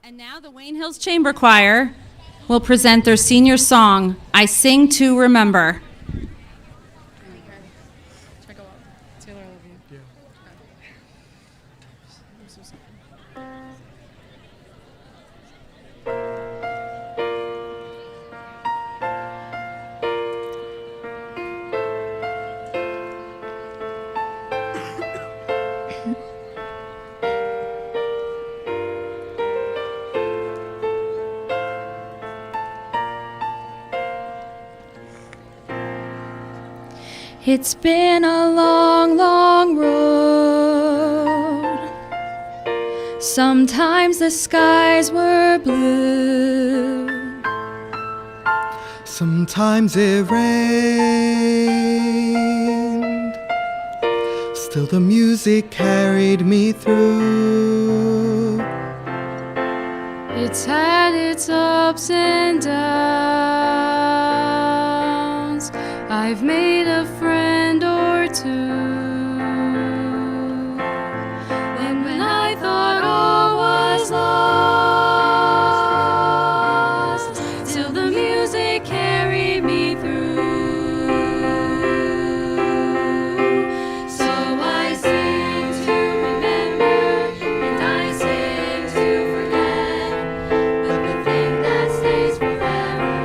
And now the Wayne Hills Chamber Choir will present their senior song, I Sing to Remember. It's been a long, long road. Sometimes the skies were blue. Sometimes it rained. Still the music carried me through. It's had its ups and downs. I've made a friend or two. And when I thought all was lost, till the music carried me through. So I sing to remember, and I sing to forget. But the thing that stays forever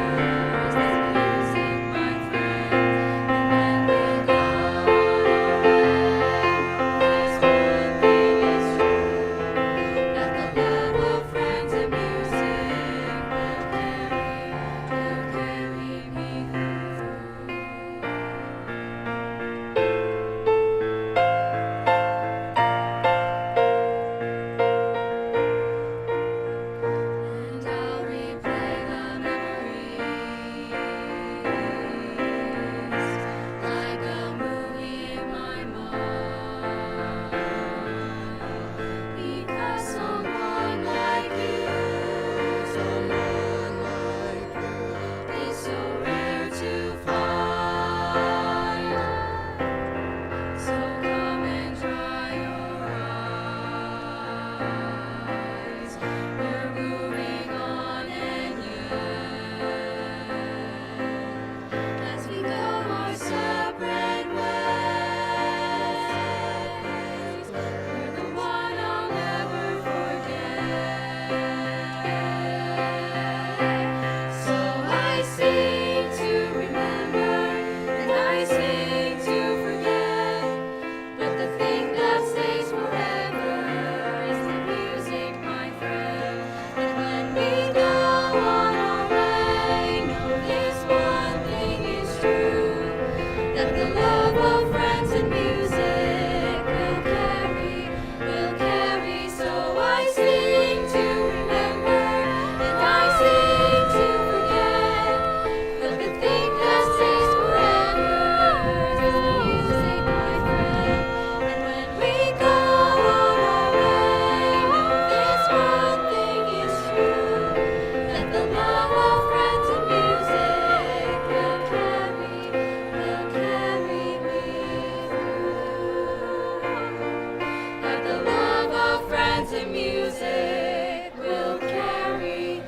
is the music, my friend. And when we go away, this one thing is true, that the love of friends and music will carry me through. And I'll replay the memories like a movie in my mind. Because someone like you is so rare to find. So come and dry your eyes. We're moving on and yet, as we go our separate ways, you're the one I'll never forget. So I sing to remember, and I sing to forget. But the thing that stays forever is the music, my friend. And when we go on our way, know this one thing is true, that the love of friends and music will carry. So I sing to remember, and I sing to forget. But the thing that stays forever is the music, my friend. And when we go on our way, know this one thing is true, that the love of friends and music will carry me through. That the love of friends and music will carry me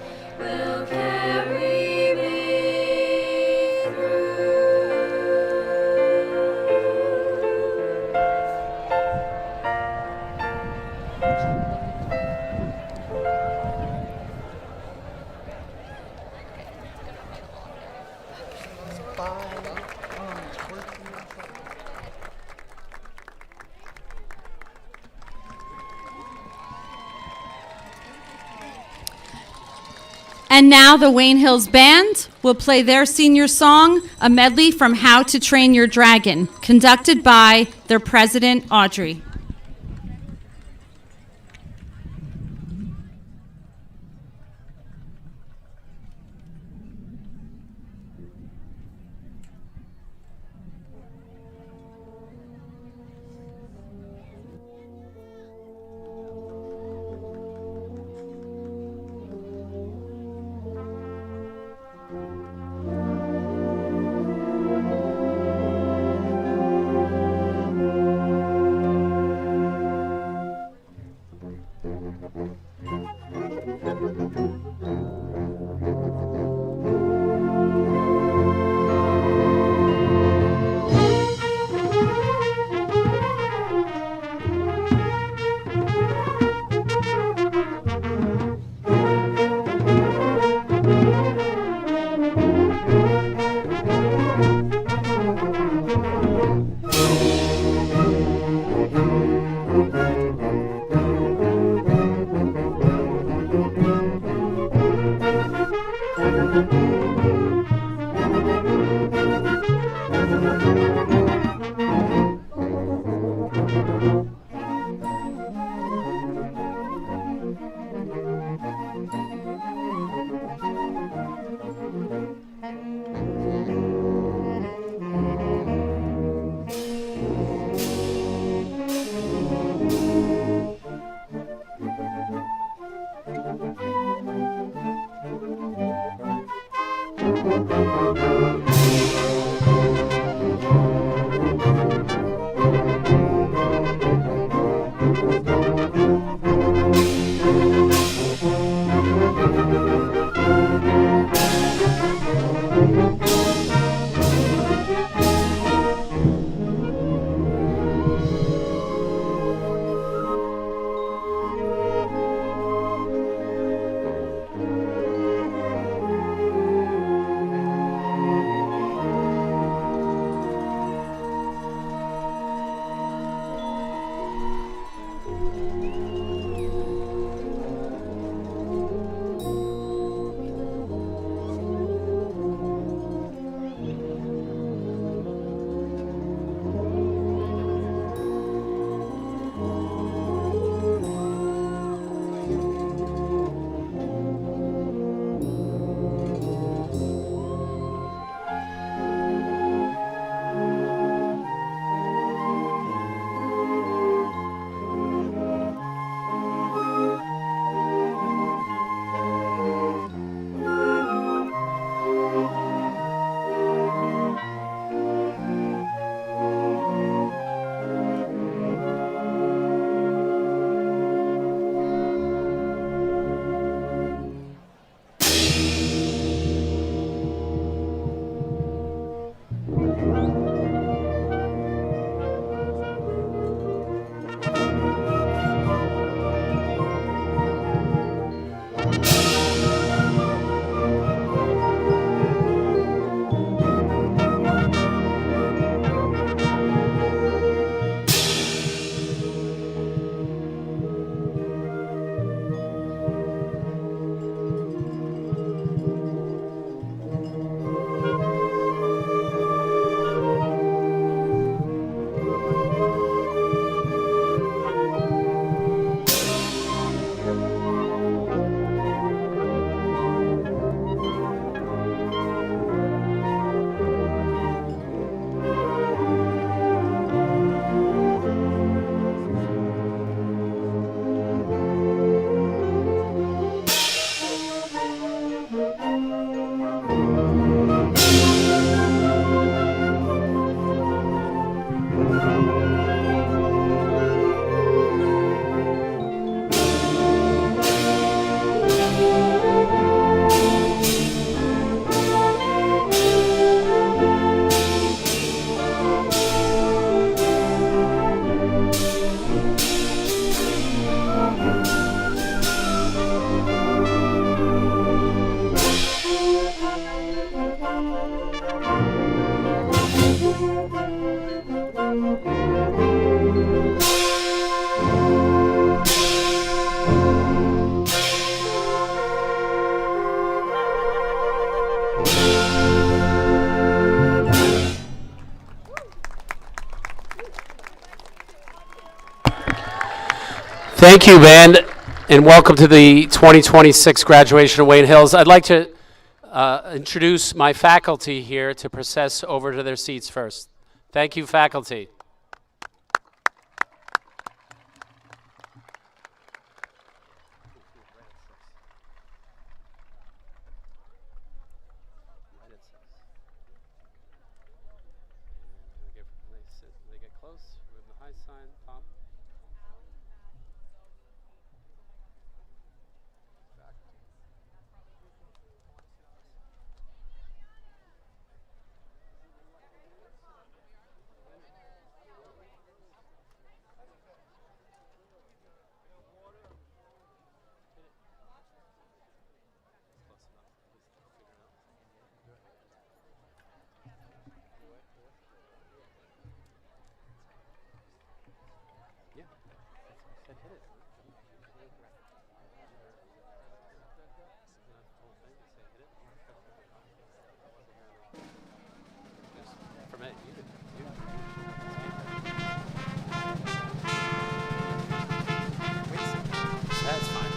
And now the Wayne Hills Band will play their senior song, a medley from How to Train Your Dragon, conducted by their president, Audrey. Thank you, band, and welcome to the 2026 graduation of Wayne Hills. I'd like to introduce my faculty here to process over to their seats first. Thank you, faculty. They get close, with the high sign, pop. That's fine.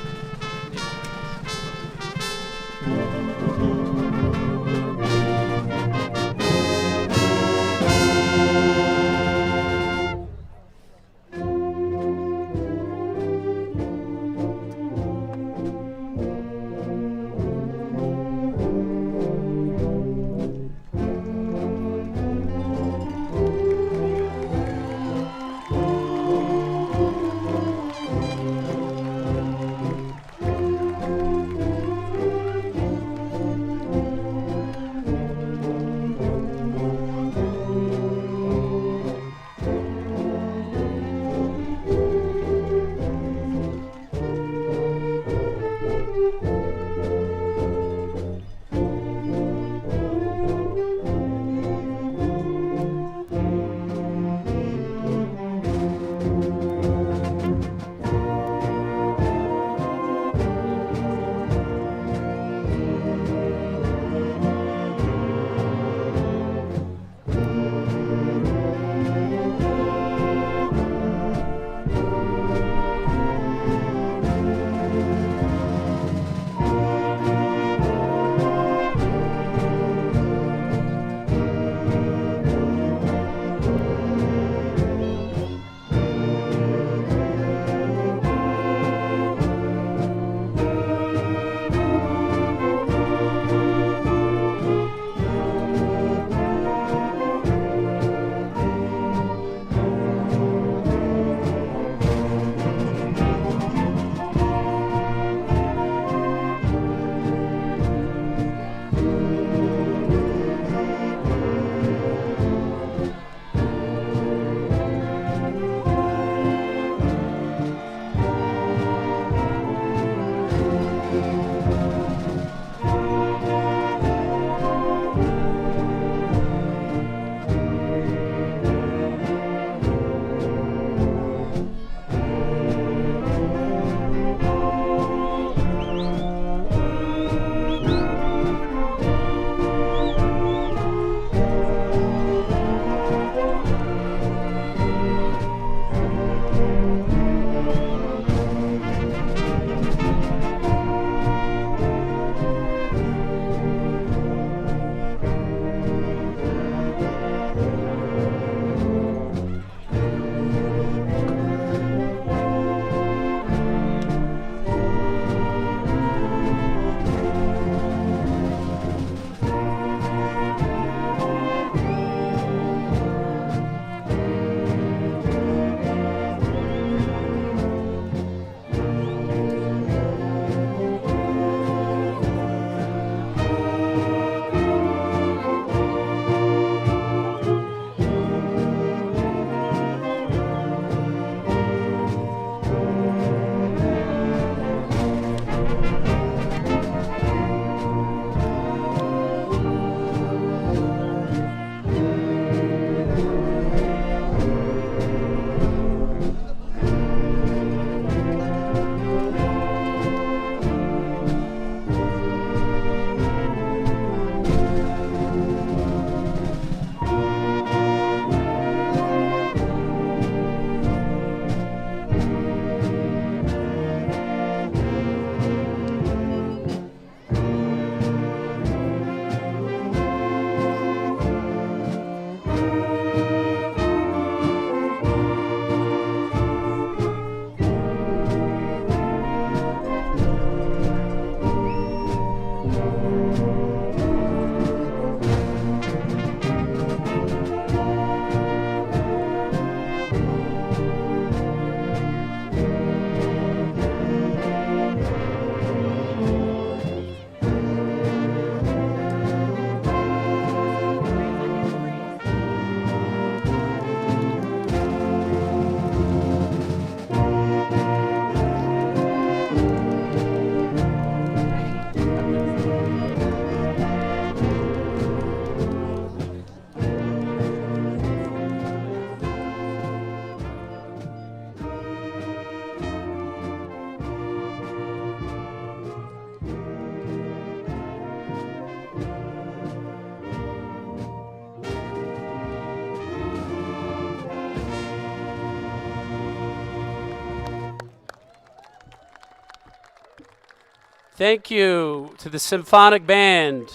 Thank you to the symphonic band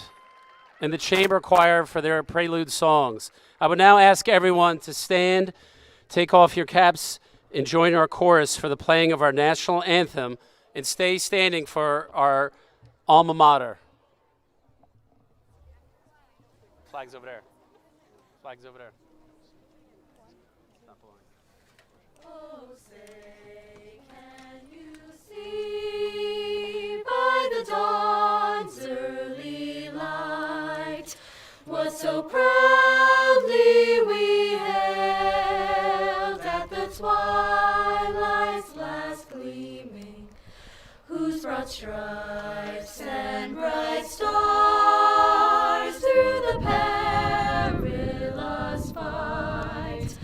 and the chamber choir for their prelude songs. I would now ask everyone to stand, take off your caps, and join our chorus for the playing of our national anthem, and stay standing for our alma mater. Flag's over there. Flag's over there. Stop blowing. Oh, say, can you see by the dawn's early light what so proudly we hailed at the twilight's last gleaming, whose broad stripes and bright stars through the perilous fight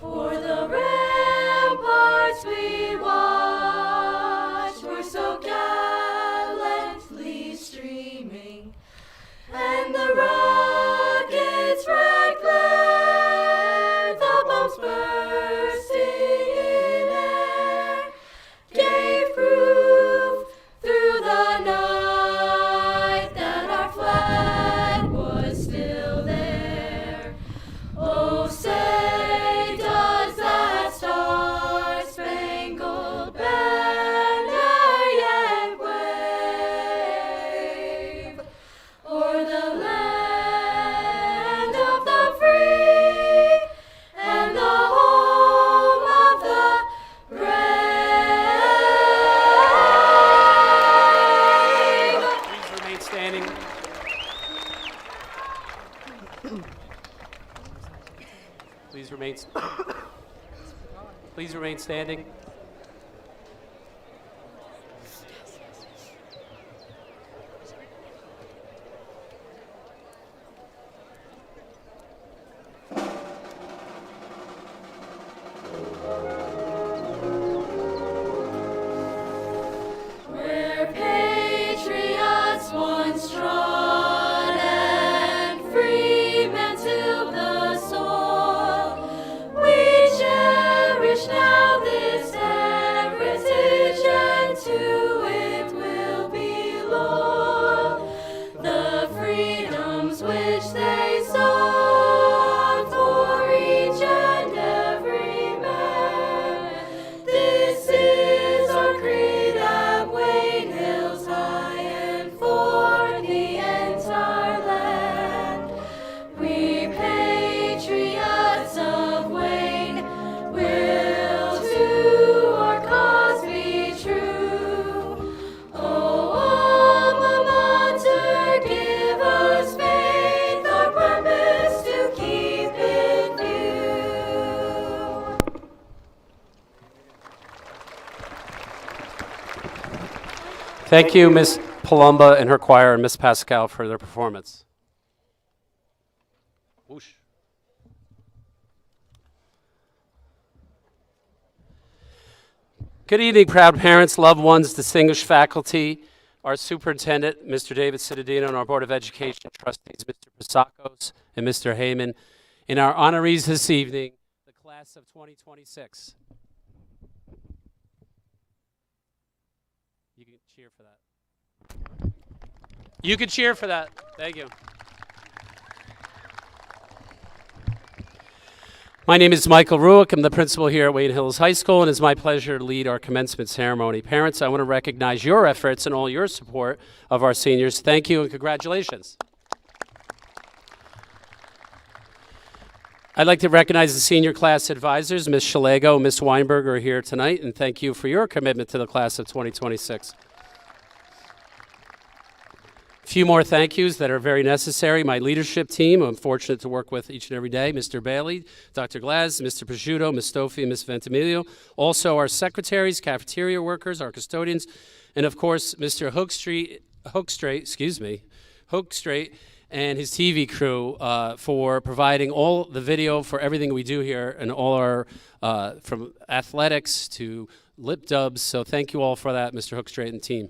o'er the ramparts we watched were so gallantly streaming, and the rocket's red glare, the bombs bursting in air, gave proof through the night that our flag was still there. Oh, say, does that star-spangled banner yet wave o'er the land of the free and the home of the brave? Please remain standing. Please remain standing. Where patriots once trod and freemen tilled the soil, we cherish now this heritage, and to it will be loyal. The freedoms which they sought for each and every man, this is our creed at Wayne Hills High, and for the entire land. We patriots of Wayne will to our cause be true. Oh, alma mater, give us faith, our purpose to keep in view. Thank you, Ms. Palumba and her choir, and Ms. Pascal for their performance. Whoosh. Good evening, proud parents, loved ones, distinguished faculty, our superintendent, Mr. David Cittadino, and our Board of Education trustees, Mr. Pasakos and Mr. Heyman, and our honorees this evening, the class of 2026. You can cheer for that. You can cheer for that. Thank you. My name is Michael Ruick. I'm the principal here at Wayne Hills High School, and it's my pleasure to lead our commencement ceremony. Parents, I want to recognize your efforts and all your support of our seniors. Thank you and congratulations. I'd like to recognize the senior class advisors. Ms. Shalego and Ms. Weinberg are here tonight, and thank you for your commitment to the class of 2026. A few more thank yous that are very necessary. My leadership team, I'm fortunate to work with each and every day. Mr. Bailey, Dr. Glaz, Mr. Prosciutto, Ms. Stofi, and Ms. Ventimiglia. Also our secretaries, cafeteria workers, our custodians, and of course, Mr. Hookstrait, and his TV crew for providing all the video for everything we do here and all our, from athletics to lip dubs. So thank you all for that, Mr. Hookstrait and team.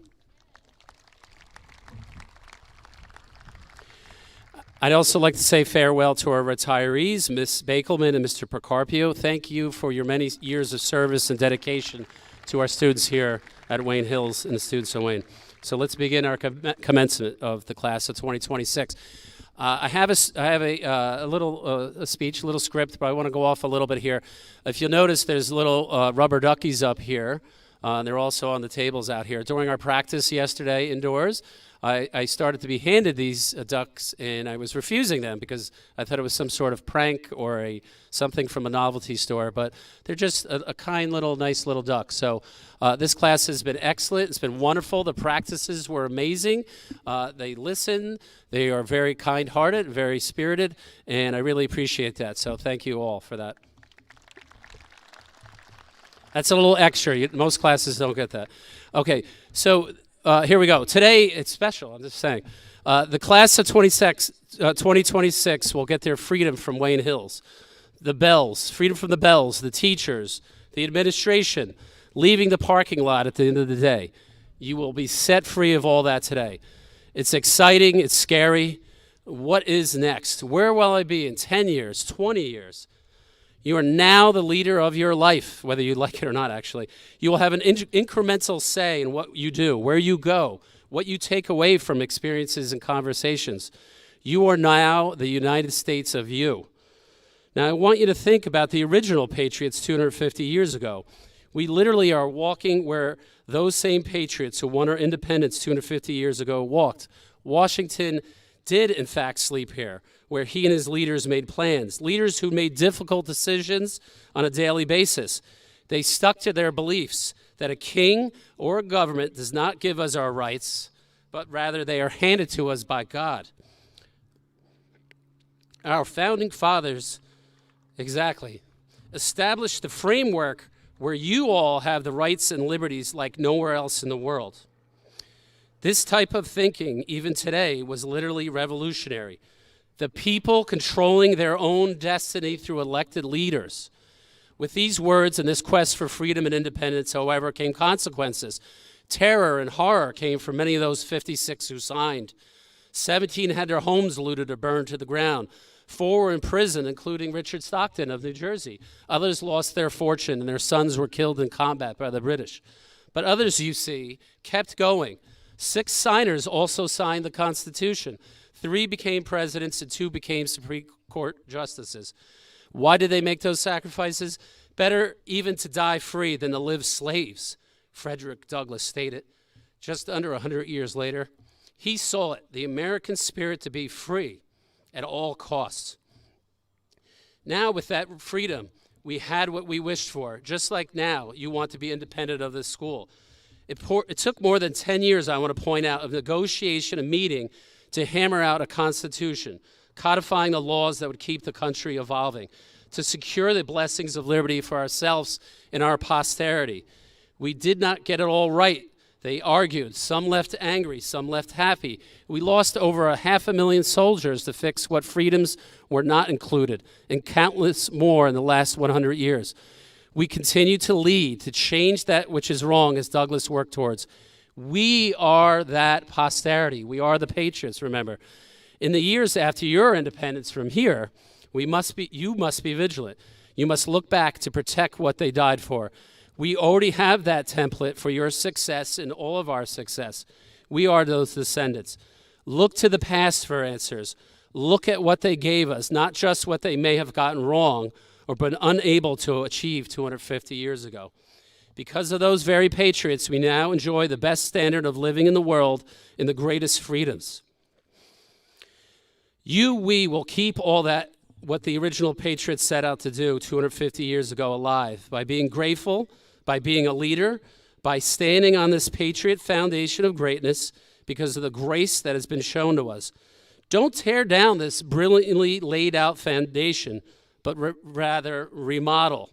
I'd also like to say farewell to our retirees, Ms. Bakelman and Mr. Procarpio. Thank you for your many years of service and dedication to our students here at Wayne Hills and the students of Wayne. So let's begin our commencement of the class of 2026. I have a little speech, a little script, but I want to go off a little bit here. If you'll notice, there's little rubber duckies up here. They're also on the tables out here. During our practice yesterday indoors, I started to be handed these ducks, and I was refusing them because I thought it was some sort of prank or something from a novelty store, but they're just a kind little, nice little duck. So this class has been excellent. It's been wonderful. The practices were amazing. They listen. They are very kind-hearted, very spirited, and I really appreciate that. So thank you all for that. That's a little extra. Most classes don't get that. Okay, so here we go. Today, it's special, I'm just saying. The class of 2026 will get their freedom from Wayne Hills. The bells, freedom from the bells, the teachers, the administration, leaving the parking lot at the end of the day. You will be set free of all that today. It's exciting, it's scary. What is next? Where will I be in 10 years, 20 years? You are now the leader of your life, whether you like it or not, actually. You will have an incremental say in what you do, where you go, what you take away from experiences and conversations. You are now the United States of you. Now, I want you to think about the original patriots 250 years ago. We literally are walking where those same patriots who won our independence 250 years ago walked. Washington did, in fact, sleep here, where he and his leaders made plans, leaders who made difficult decisions on a daily basis. They stuck to their beliefs that a king or a government does not give us our rights, but rather they are handed to us by God. Our founding fathers, exactly, established the framework where you all have the rights and liberties like nowhere else in the world. This type of thinking, even today, was literally revolutionary. The people controlling their own destiny through elected leaders. With these words and this quest for freedom and independence, however, came consequences. Terror and horror came from many of those 56 who signed. 17 had their homes looted or burned to the ground. 4 were in prison, including Richard Stockton of New Jersey. Others lost their fortune and their sons were killed in combat by the British. But others, you see, kept going. 6 signers also signed the Constitution. 3 became presidents and 2 became Supreme Court justices. Why did they make those sacrifices? Better even to die free than to live slaves, Frederick Douglass stated just under 100 years later. He saw it, the American spirit, to be free at all costs. Now with that freedom, we had what we wished for. Just like now, you want to be independent of this school. It took more than 10 years, I want to point out, of negotiation and meeting to hammer out a constitution, codifying the laws that would keep the country evolving, to secure the blessings of liberty for ourselves and our posterity. We did not get it all right. They argued. Some left angry, some left happy. We lost over 500,000 soldiers to fix what freedoms were not included, and countless more in the last 100 years. We continue to lead, to change that which is wrong as Douglass worked towards. We are that posterity. We are the patriots, remember. In the years after your independence from here, you must be vigilant. You must look back to protect what they died for. We already have that template for your success and all of our success. We are those descendants. Look to the past for answers. Look at what they gave us, not just what they may have gotten wrong or been unable to achieve 250 years ago. Because of those very patriots, we now enjoy the best standard of living in the world in the greatest freedoms. We will keep all that, what the original patriots set out to do 250 years ago, alive by being grateful, by being a leader, by standing on this patriot foundation of greatness because of the grace that has been shown to us. Don't tear down this brilliantly laid out foundation, but rather remodel.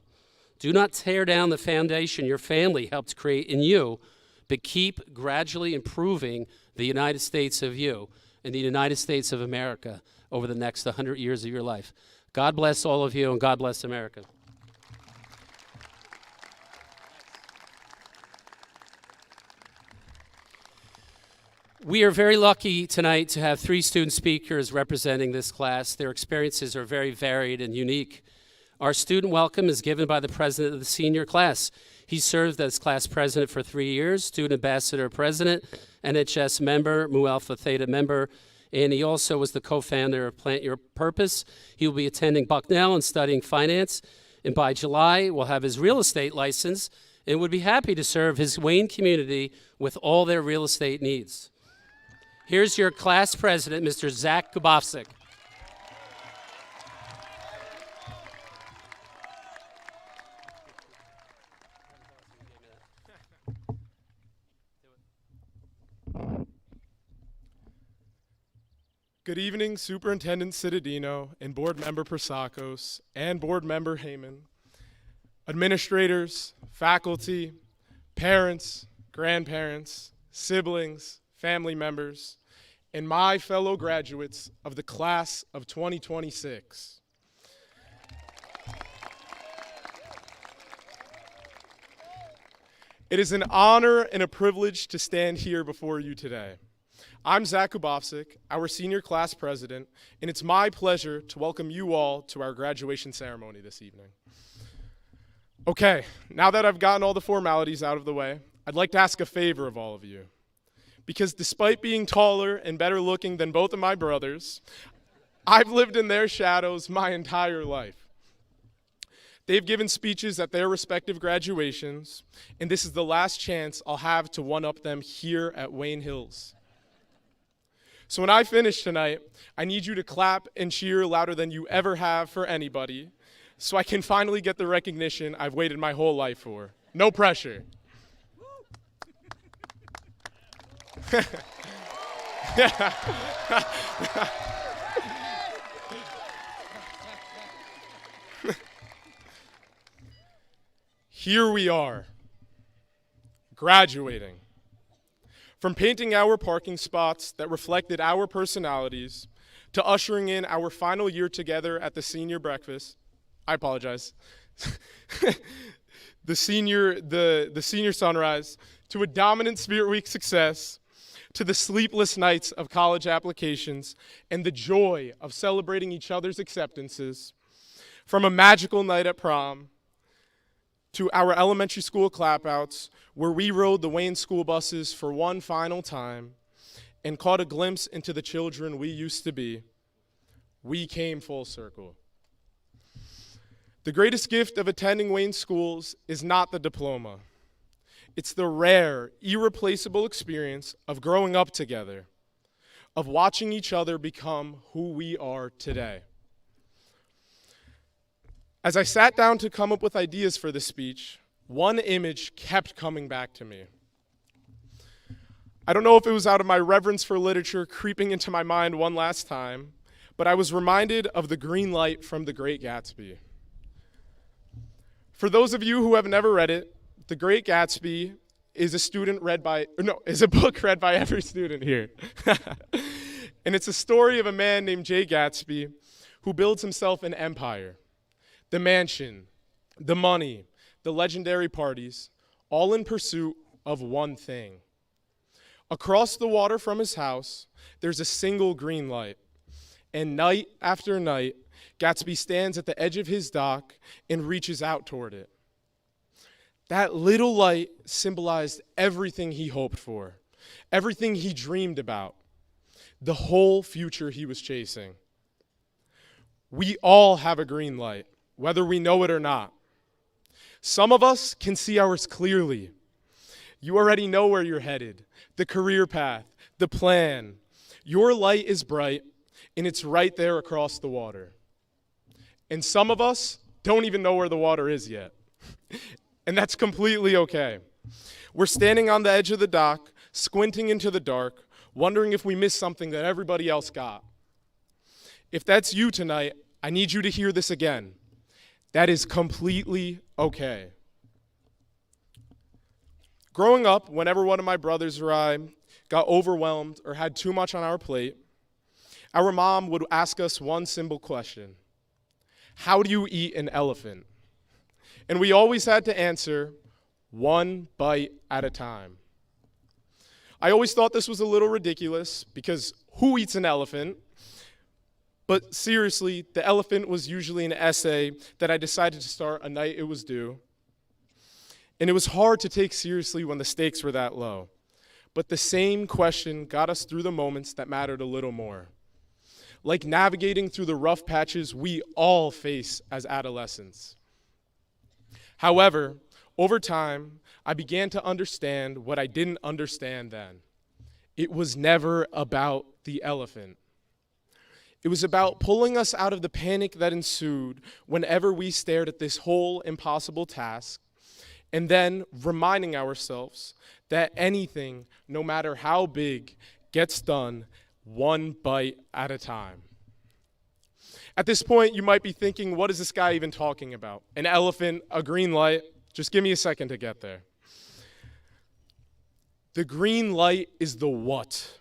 Do not tear down the foundation your family helped create in you, but keep gradually improving the United States of you and the United States of America over the next 100 years of your life. God bless all of you, and God bless America. We are very lucky tonight to have 3 student speakers representing this class. Their experiences are very varied and unique. Our student welcome is given by the president of the senior class. He served as class president for 3 years, student ambassador president, NHS member, Mu Alpha Theta member, and he also was the co-founder of Plant Your Purpose. He will be attending Bucknell and studying finance, and by July will have his real estate license and would be happy to serve his Wayne community with all their real estate needs. Here's your class president, Mr. Zach Kubofsik. Good evening, Superintendent Citadino and Board Member Prasakos and Board Member Heyman, administrators, faculty, parents, grandparents, siblings, family members, and my fellow graduates of the class of 2026. It is an honor and a privilege to stand here before you today. I'm Zach Kubofsik, our senior class president, and it's my pleasure to welcome you all to our graduation ceremony this evening. Okay, now that I've gotten all the formalities out of the way, I'd like to ask a favor of all of you. Because despite being taller and better looking than both of my brothers, I've lived in their shadows my entire life. They've given speeches at their respective graduations, and this is the last chance I'll have to one-up them here at Wayne Hills. So when I finish tonight, I need you to clap and cheer louder than you ever have for anybody, so I can finally get the recognition I've waited my whole life for. No pressure. Here we are, graduating. From painting our parking spots that reflected our personalities, to ushering in our final year together at the senior breakfast, I apologize, the senior sunrise, to a dominant Spirit Week success, to the sleepless nights of college applications, and the joy of celebrating each other's acceptances, from a magical night at prom, to our elementary school clapouts, where we rode the Wayne school buses for one final time and caught a glimpse into the children we used to be, we came full circle. The greatest gift of attending Wayne schools is not the diploma. It's the rare, irreplaceable experience of growing up together, of watching each other become who we are today. As I sat down to come up with ideas for this speech, one image kept coming back to me. I don't know if it was out of my reverence for literature creeping into my mind one last time, but I was reminded of the green light from The Great Gatsby. For those of you who have never read it, The Great Gatsby is a book read by every student here. And it's a story of a man named Jay Gatsby who builds himself an empire. The mansion, the money, the legendary parties, all in pursuit of one thing. Across the water from his house, there's a single green light. And night after night, Gatsby stands at the edge of his dock and reaches out toward it. That little light symbolized everything he hoped for, everything he dreamed about, the whole future he was chasing. We all have a green light, whether we know it or not. Some of us can see ours clearly. You already know where you're headed, the career path, the plan. Your light is bright, and it's right there across the water. And some of us don't even know where the water is yet. And that's completely okay. We're standing on the edge of the dock, squinting into the dark, wondering if we missed something that everybody else got. If that's you tonight, I need you to hear this again. That is completely okay. Growing up, whenever one of my brothers or I got overwhelmed or had too much on our plate, our mom would ask us one simple question. How do you eat an elephant? And we always had to answer, one bite at a time. I always thought this was a little ridiculous because who eats an elephant? But seriously, the elephant was usually an essay that I decided to start a night it was due. And it was hard to take seriously when the stakes were that low. but the same question got us through the moments that mattered a little more. Like navigating through the rough patches we all face as adolescents. However, over time, I began to understand what I didn't understand then. It was never about the elephant. It was about pulling us out of the panic that ensued whenever we stared at this whole impossible task, and then reminding ourselves that anything, no matter how big, gets done one bite at a time. At this point, you might be thinking, what is this guy even talking about? An elephant, a green light? Just give me a second to get there. The green light is the what.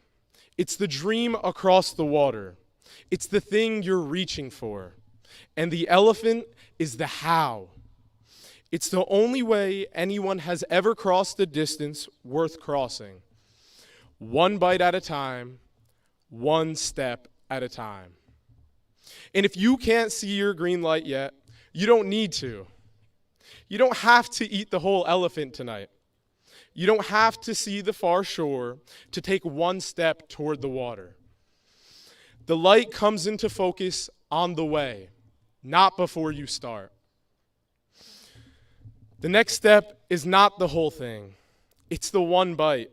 It's the dream across the water. It's the thing you're reaching for. And the elephant is the how. It's the only way anyone has ever crossed a distance worth crossing. One bite at a time, one step at a time. And if you can't see your green light yet, you don't need to. You don't have to eat the whole elephant tonight. You don't have to see the far shore to take one step toward the water. The light comes into focus on the way, not before you start. The next step is not the whole thing. It's the one bite.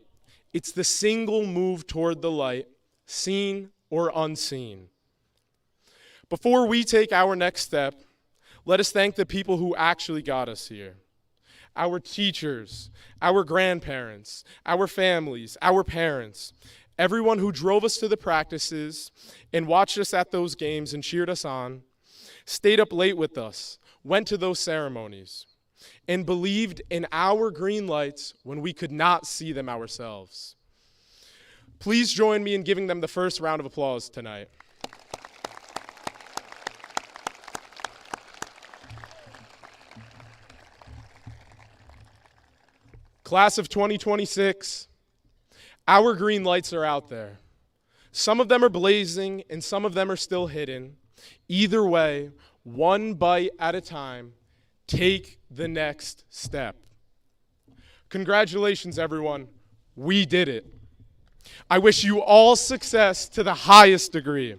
It's the single move toward the light, seen or unseen. Before we take our next step, let us thank the people who actually got us here. Our teachers, our grandparents, our families, our parents, everyone who drove us to the practices and watched us at those games and cheered us on, stayed up late with us, went to those ceremonies, and believed in our green lights when we could not see them ourselves. Please join me in giving them the first round of applause tonight. Class of 2026, our green lights are out there. Some of them are blazing and some of them are still hidden. Either way, one bite at a time, take the next step. Congratulations, everyone. We did it. I wish you all success to the highest degree.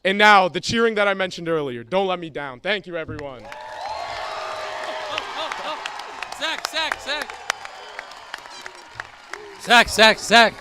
And now, the cheering that I mentioned earlier. Don't let me down. Thank you, everyone. Zach, Zach, Zach. Zach, Zach, Zach.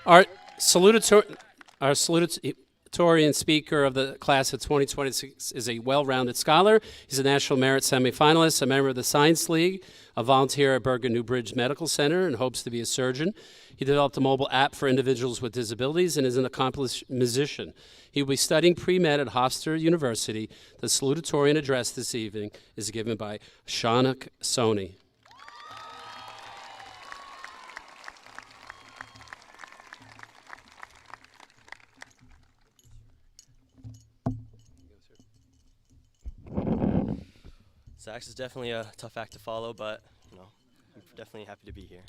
Our salutatorian speaker of the class of 2026 is a well-rounded scholar. He's a National Merit semifinalist, a member of the Science League, a volunteer at Bergen Newbridge Medical Center, and hopes to be a surgeon. He developed a mobile app for individuals with disabilities and is an accomplished musician. He will be studying pre-med at Hofstra University. The salutatorian address this evening is given by Shaunak Soni. Sax is definitely a tough act to follow, but I'm definitely happy to be here.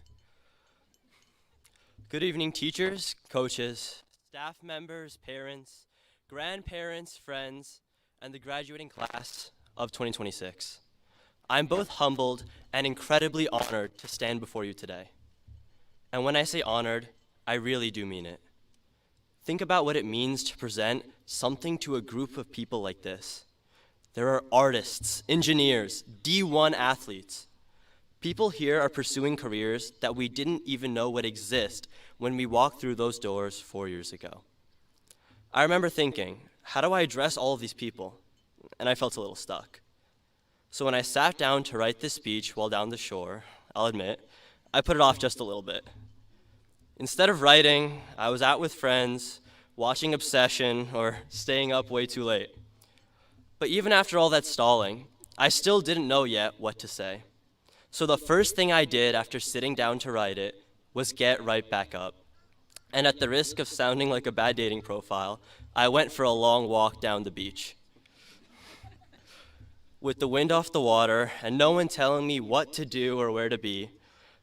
Good evening, teachers, coaches, staff members, parents, grandparents, friends, and the graduating class of 2026. I'm both humbled and incredibly honored to stand before you today. And when I say honored, I really do mean it. Think about what it means to present something to a group of people like this. There are artists, engineers, D1 athletes. People here are pursuing careers that we didn't even know would exist when we walked through those doors 4 years ago. I remember thinking, how do I address all of these people? And I felt a little stuck. So when I sat down to write this speech while down the shore, I'll admit, I put it off just a little bit. Instead of writing, I was out with friends, watching Obsession, or staying up way too late. But even after all that stalling, I still didn't know yet what to say. So the first thing I did after sitting down to write it was get right back up. And at the risk of sounding like a bad dating profile, I went for a long walk down the beach. With the wind off the water and no one telling me what to do or where to be,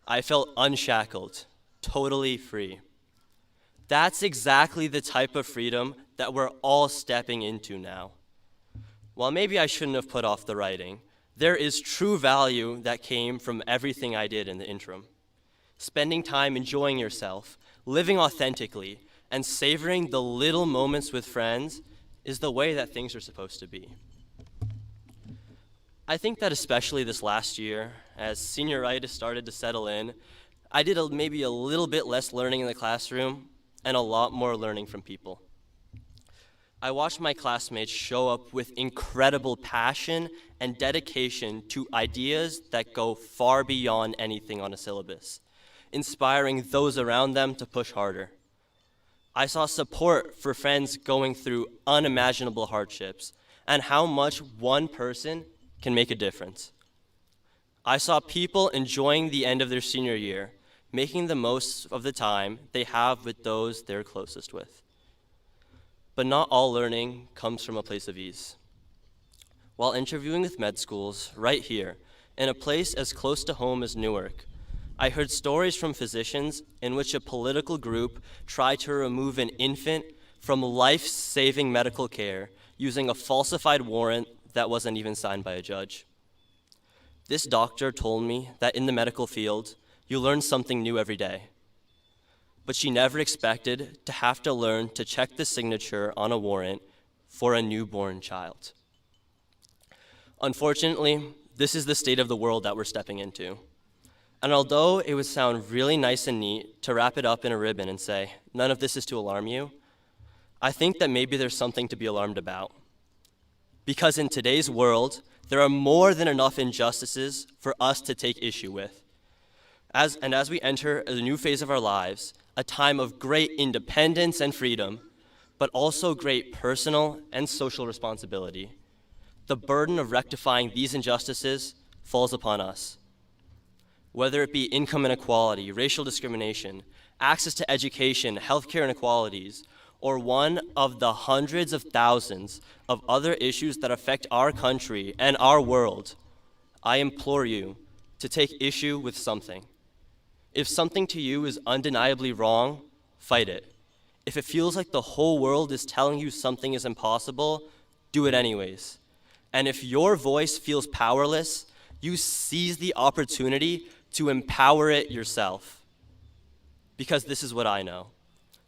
I felt unshackled, totally free. That's exactly the type of freedom that we're all stepping into now. while maybe I shouldn't have put off the writing, there is true value that came from everything I did in the interim. Spending time enjoying yourself, living authentically, and savoring the little moments with friends is the way that things are supposed to be. I think that especially this last year, as senioritis started to settle in, I did maybe a little bit less learning in the classroom and a lot more learning from people. I watched my classmates show up with incredible passion and dedication to ideas that go far beyond anything on a syllabus, inspiring those around them to push harder. I saw support for friends going through unimaginable hardships and how much one person can make a difference. I saw people enjoying the end of their senior year, making the most of the time they have with those they're closest with. But not all learning comes from a place of ease. While interviewing with med schools right here, in a place as close to home as Newark, I heard stories from physicians in which a political group tried to remove an infant from life-saving medical care using a falsified warrant that wasn't even signed by a judge. This doctor told me that in the medical field, you learn something new every day. But she never expected to have to learn to check the signature on a warrant for a newborn child. Unfortunately, this is the state of the world that we're stepping into. And although it would sound really nice and neat to wrap it up in a ribbon and say, none of this is to alarm you, I think that maybe there's something to be alarmed about. Because in today's world, there are more than enough injustices for us to take issue with. As we enter a new phase of our lives, a time of great independence and freedom, but also great personal and social responsibility, the burden of rectifying these injustices falls upon us. Whether it be income inequality, racial discrimination, access to education, healthcare inequalities, or one of the hundreds of thousands of other issues that affect our country and our world, I implore you to take issue with something. If something to you is undeniably wrong, fight it. If it feels like the whole world is telling you something is impossible, do it anyways. And if your voice feels powerless, you seize the opportunity to empower it yourself. Because this is what I know.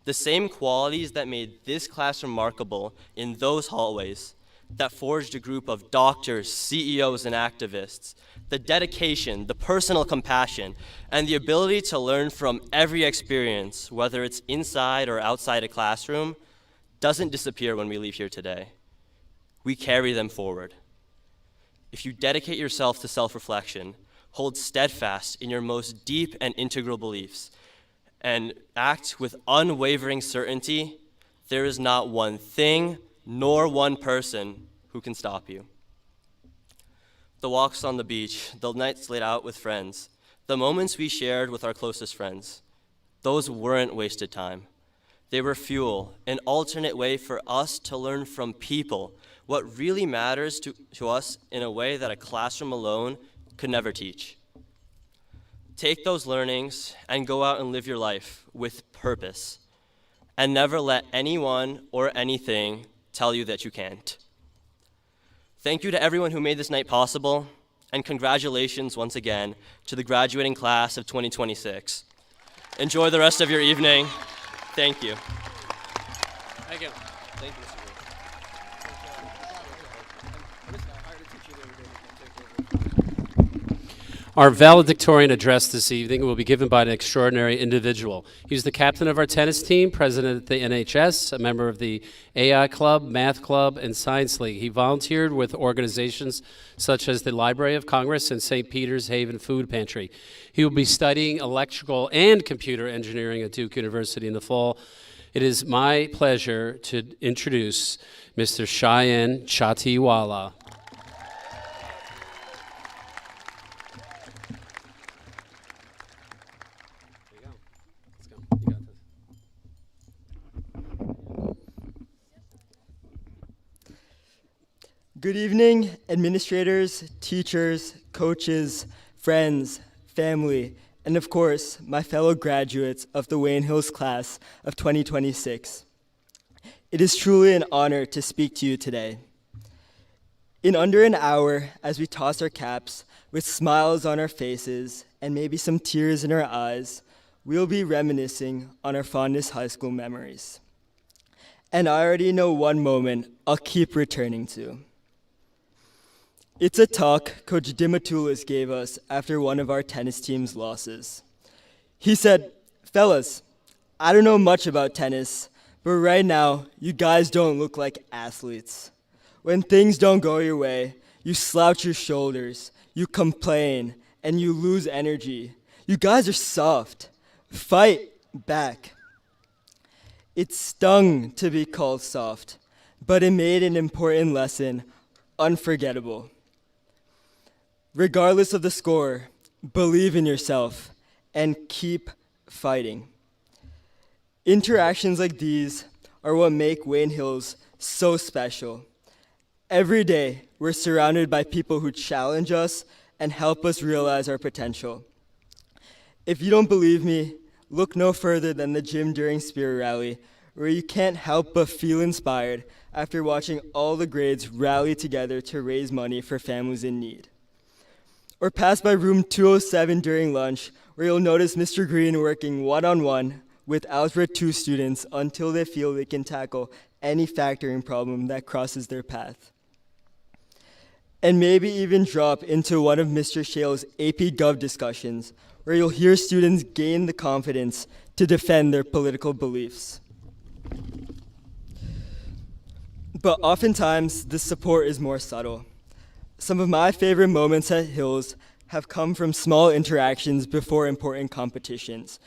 The same qualities that made this class remarkable in those hallways, that forged a group of doctors, CEOs, and activists, the dedication, the personal compassion, and the ability to learn from every experience, whether it's inside or outside a classroom, doesn't disappear when we leave here today. We carry them forward. If you dedicate yourself to self-reflection, hold steadfast in your most deep and integral beliefs, and act with unwavering certainty, there is not one thing nor one person who can stop you. The walks on the beach, the nights laid out with friends, the moments we shared with our closest friends, those weren't wasted time. They were fuel, an alternate way for us to learn from people what really matters to us in a way that a classroom alone could never teach. Take those learnings and go out and live your life with purpose, and never let anyone or anything tell you that you can't. Thank you to everyone who made this night possible, and congratulations once again to the graduating class of 2026. Enjoy the rest of your evening. Thank you. Thank you. Thank you, Mr. Our valedictorian address this evening will be given by an extraordinary individual. He's the captain of our tennis team, president of the NHS, a member of the AI Club, Math Club, and Science League. He volunteered with organizations such as the Library of Congress and St. Peter's Haven Food Pantry. He will be studying electrical and computer engineering at Duke University in the fall. It is my pleasure to introduce Mr. Cheyenne Chatiwala. Good evening, administrators, teachers, coaches, friends, family, and of course, my fellow graduates of the Wayne Hills class of 2026. It is truly an honor to speak to you today. In under an hour, as we toss our caps, with smiles on our faces and maybe some tears in our eyes, we'll be reminiscing on our fondest high school memories. And I already know one moment I'll keep returning to. It's a talk Coach Dimatulis gave us after one of our tennis team's losses. He said, "Fellas, I don't know much about tennis, but right now, you guys don't look like athletes. When things don't go your way, you slouch your shoulders, you complain, and you lose energy. You guys are soft. Fight back." It stung to be called soft, but it made an important lesson unforgettable. Regardless of the score, believe in yourself and keep fighting. Interactions like these are what make Wayne Hills so special. Every day, we're surrounded by people who challenge us and help us realize our potential. If you don't believe me, look no further than the gym during Spirit Rally, where you can't help but feel inspired after watching all the grades rally together to raise money for families in need. Or pass by room 207 during lunch, where you'll notice Mr. Green working one-on-one with Algebra 2 students until they feel they can tackle any factoring problem that crosses their path. And maybe even drop into one of Mr. Shale's AP Gov discussions, where you'll hear students gain the confidence to defend their political beliefs. But oftentimes, this support is more subtle. Some of my favorite moments at Hills have come from small interactions before important competitions.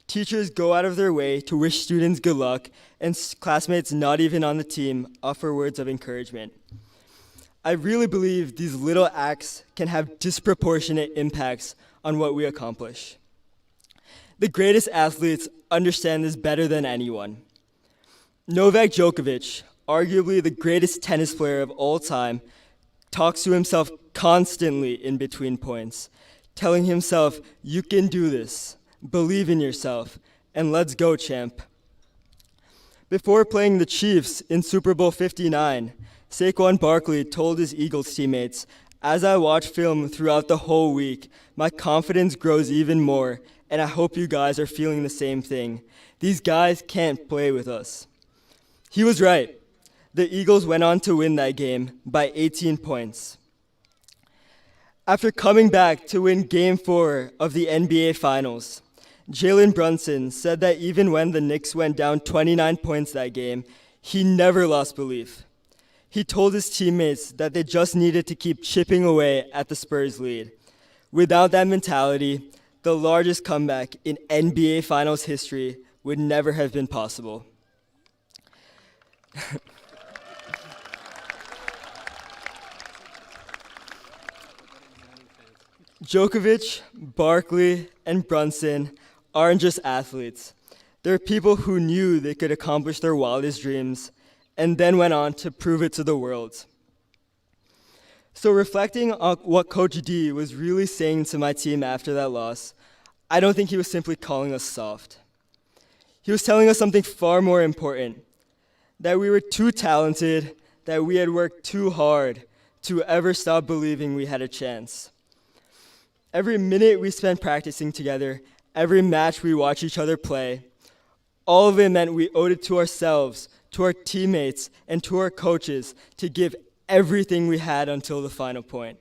Teachers go out of their way to wish students good luck, and classmates not even on the team offer words of encouragement. I really believe these little acts can have disproportionate impacts on what we accomplish. The greatest athletes understand this better than anyone. Novak Djokovic, arguably the greatest tennis player of all time, talks to himself constantly in between points, telling himself, "You can do this, believe in yourself, and let's go, champ." Before playing the Chiefs in Super Bowl 59, Saquon Barkley told his Eagles teammates, "As I watch film throughout the whole week, my confidence grows even more, and I hope you guys are feeling the same thing. These guys can't play with us." He was right. The Eagles went on to win that game by 18 points. After coming back to win Game 4 of the NBA Finals, Jalen Brunson said that even when the Knicks went down 29 points that game, he never lost belief. He told his teammates that they just needed to keep chipping away at the Spurs' lead. Without that mentality, the largest comeback in NBA Finals history would never have been possible. Djokovic, Barkley, and Brunson aren't just athletes. They're people who knew they could accomplish their wildest dreams and then went on to prove it to the world. So reflecting on what Coach D was really saying to my team after that loss, I don't think he was simply calling us soft. He was telling us something far more important, that we were too talented, that we had worked too hard to ever stop believing we had a chance. Every minute we spent practicing together, every match we watched each other play, all of it meant we owed it to ourselves, to our teammates, and to our coaches to give everything we had until the final point.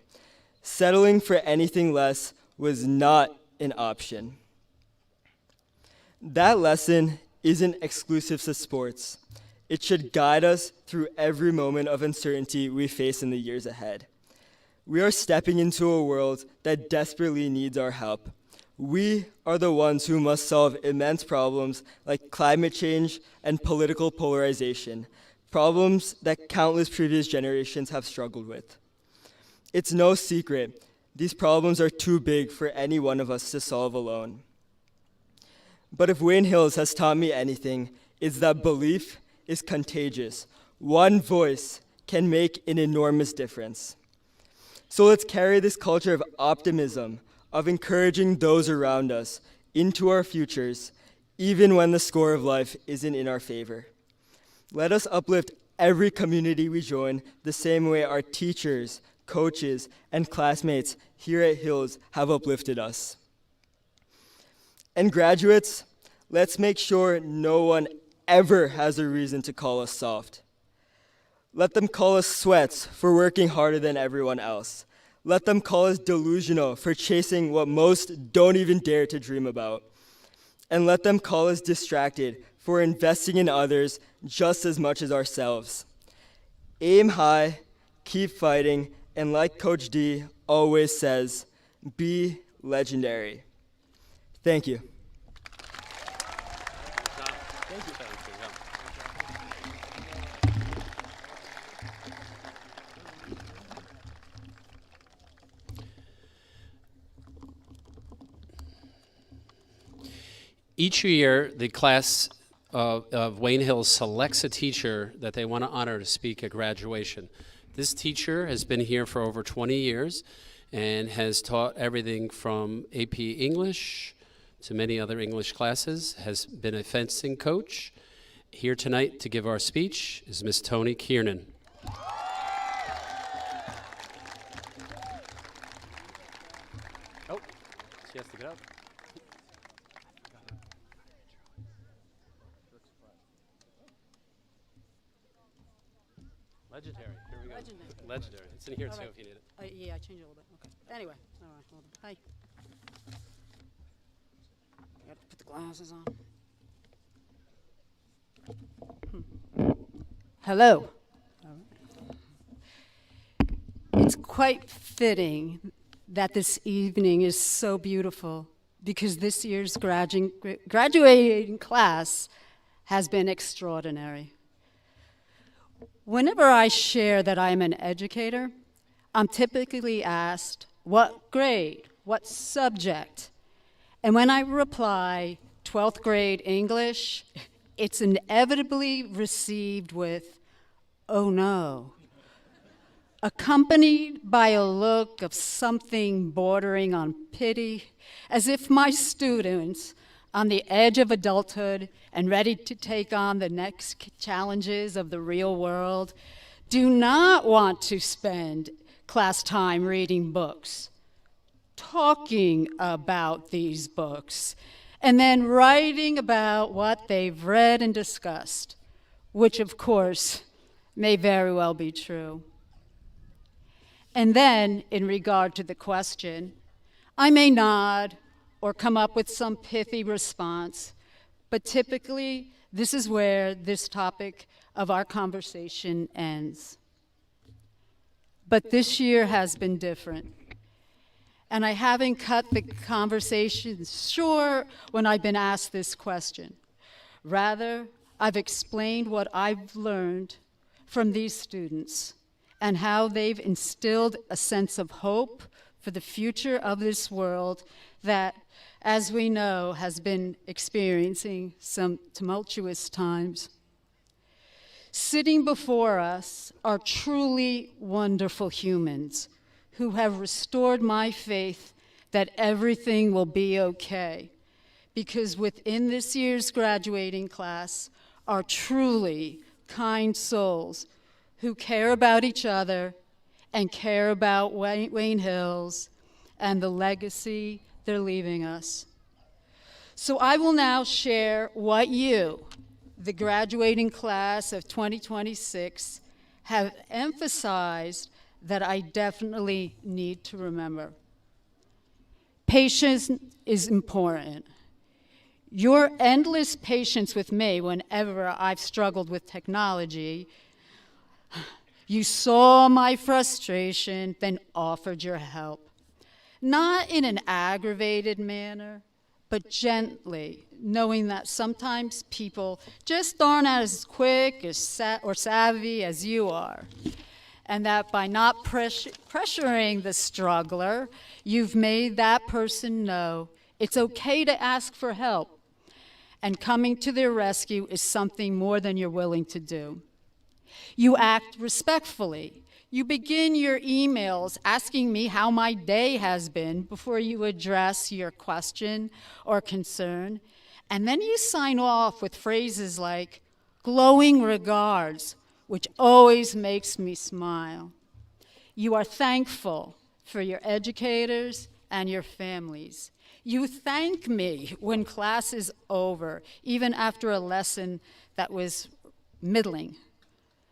Settling for anything less was not an option. That lesson isn't exclusive to sports. It should guide us through every moment of uncertainty we face in the years ahead. We are stepping into a world that desperately needs our help. We are the ones who must solve immense problems like climate change and political polarization, problems that countless previous generations have struggled with. It's no secret, these problems are too big for any one of us to solve alone. But if Wayne Hills has taught me anything, it's that belief is contagious. One voice can make an enormous difference. So let's carry this culture of optimism, of encouraging those around us into our futures, even when the score of life isn't in our favor. Let us uplift every community we join, the same way our teachers, coaches, and classmates here at Hills have uplifted us. And graduates, let's make sure no one ever has a reason to call us soft. Let them call us sweats for working harder than everyone else. Let them call us delusional for chasing what most don't even dare to dream about. And let them call us distracted for investing in others just as much as ourselves. Aim high, keep fighting, and like Coach D always says, be legendary. Thank you. Each year, the class of Wayne Hills selects a teacher that they want to honor to speak at graduation. This teacher has been here for over 20 years and has taught everything from AP English to many other English classes, has been a fencing coach. Here tonight to give our speech is Miss Toni Kiernan. Oh, she has to get up. Legendary. Here we go. Legendary. It's in here too if you need it. Yeah, I changed it a little bit. Okay. Anyway, all right. Hold on. Hi. I gotta put the glasses on. Hello. It's quite fitting that this evening is so beautiful because this year's graduating class has been extraordinary. Whenever I share that I'm an educator, I'm typically asked, what grade, what subject? And when I reply, 12th grade English, it's inevitably received with, oh no, accompanied by a look of something bordering on pity, as if my students, on the edge of adulthood and ready to take on the next challenges of the real world, do not want to spend class time reading books, talking about these books, and then writing about what they've read and discussed, which of course may very well be true. And then, in regard to the question, I may nod or come up with some pithy response, but typically this is where this topic of our conversation ends. But this year has been different. And I haven't cut the conversation short when I've been asked this question. Rather, I've explained what I've learned from these students and how they've instilled a sense of hope for the future of this world that, as we know, has been experiencing some tumultuous times. Sitting before us are truly wonderful humans who have restored my faith that everything will be okay, because within this year's graduating class are truly kind souls who care about each other and care about Wayne Hills and the legacy they're leaving us. So I will now share what you, the graduating class of 2026, have emphasized that I definitely need to remember. Patience is important. Your endless patience with me whenever I've struggled with technology, you saw my frustration, then offered your help. Not in an aggravated manner, but gently, knowing that sometimes people just aren't as quick or savvy as you are. And that by not pressuring the struggler, you've made that person know it's okay to ask for help. And coming to their rescue is something more than you're willing to do. You act respectfully. You begin your emails asking me how my day has been before you address your question or concern. And then you sign off with phrases like, glowing regards, which always makes me smile. You are thankful for your educators and your families. You thank me when class is over, even after a lesson that was middling.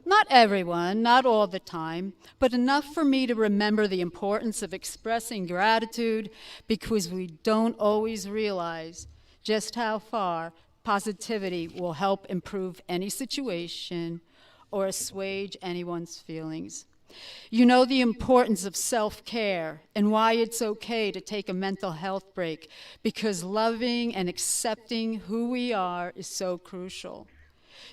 Not everyone, not all the time, but enough for me to remember the importance of expressing gratitude, because we don't always realize just how far positivity will help improve any situation or assuage anyone's feelings. You know the importance of self-care and why it's okay to take a mental health break, because loving and accepting who we are is so crucial.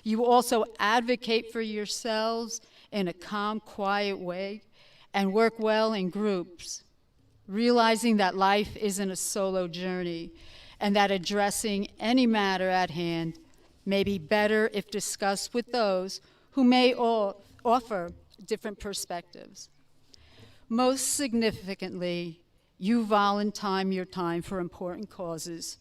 You also advocate for yourselves in a calm, quiet way and work well in groups, realizing that life isn't a solo journey and that addressing any matter at hand may be better if discussed with those who may offer different perspectives. Most significantly, you volunteer your time for important causes.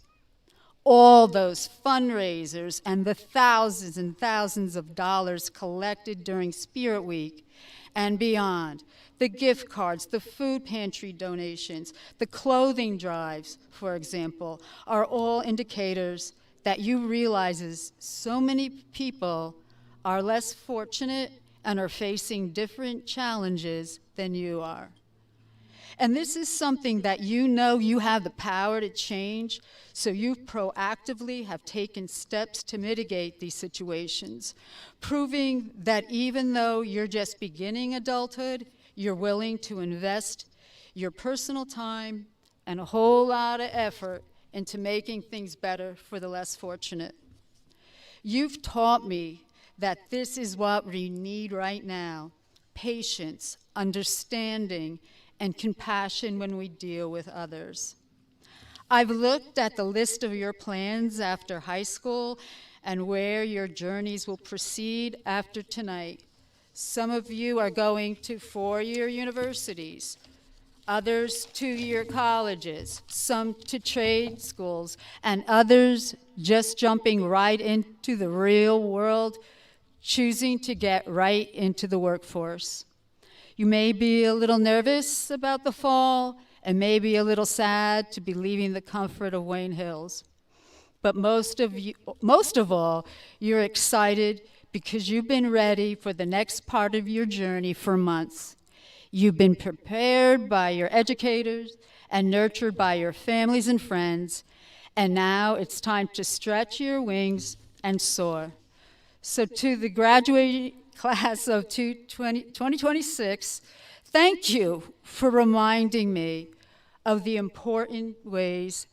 All those fundraisers and the thousands and thousands of dollars collected during Spirit Week and beyond, the gift cards, the food pantry donations, the clothing drives, for example, are all indicators that you realize so many people are less fortunate and are facing different challenges than you are. And this is something that you know you have the power to change, so you proactively have taken steps to mitigate these situations, proving that even though you're just beginning adulthood, you're willing to invest your personal time and a whole lot of effort into making things better for the less fortunate. You've taught me that this is what we need right now: patience, understanding, and compassion when we deal with others. I've looked at the list of your plans after high school and where your journeys will proceed after tonight. Some of you are going to four-year universities, others two-year colleges, some to trade schools, and others just jumping right into the real world, choosing to get right into the workforce. You may be a little nervous about the fall and maybe a little sad to be leaving the comfort of Wayne Hills. But most of all, you're excited because you've been ready for the next part of your journey for months. You've been prepared by your educators and nurtured by your families and friends, and now it's time to stretch your wings and soar. So to the graduating class of 2026, thank you for reminding me of the important ways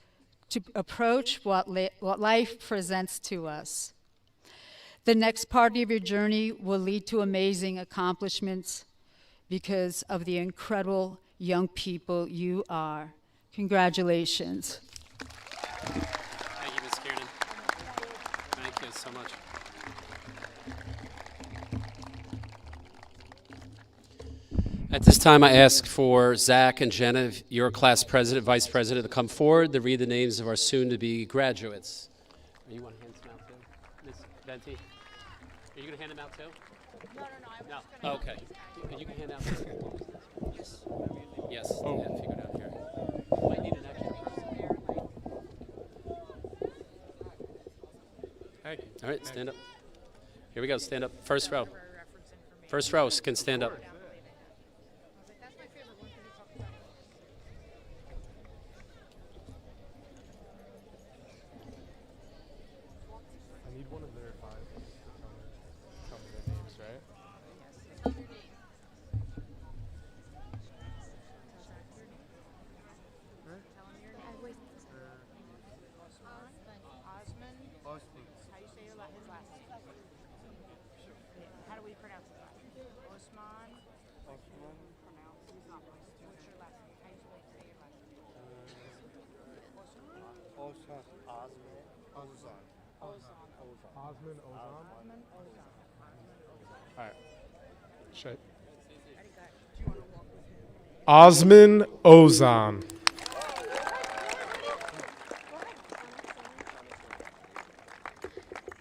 to approach what life presents to us. The next part of your journey will lead to amazing accomplishments because of the incredible young people you are. Congratulations. Thank you, Ms. Kiernan. Thank you so much. At this time, I ask for Zach and Jenna, your class president, vice president, to come forward to read the names of our soon-to-be graduates. You want to hand them out too? Ms. Venti? Are you going to hand them out too? No. Oh, okay. You can hand out. Yes. Yes. Oh. Yeah, if you go down here. You might need an extra person. Thank you. All right, stand up. Here we go. Stand up. First row. First row can stand up. I need one of their advisors to tell me their names, right? Tell your name. Tell them your name. Osman. How do you say his last name? How do we pronounce his last name? Osman. Pronounce. He's not supposed to. What's your last name? How do you say your last name? Osman Ozan. All right. Shit. Osman Ozan.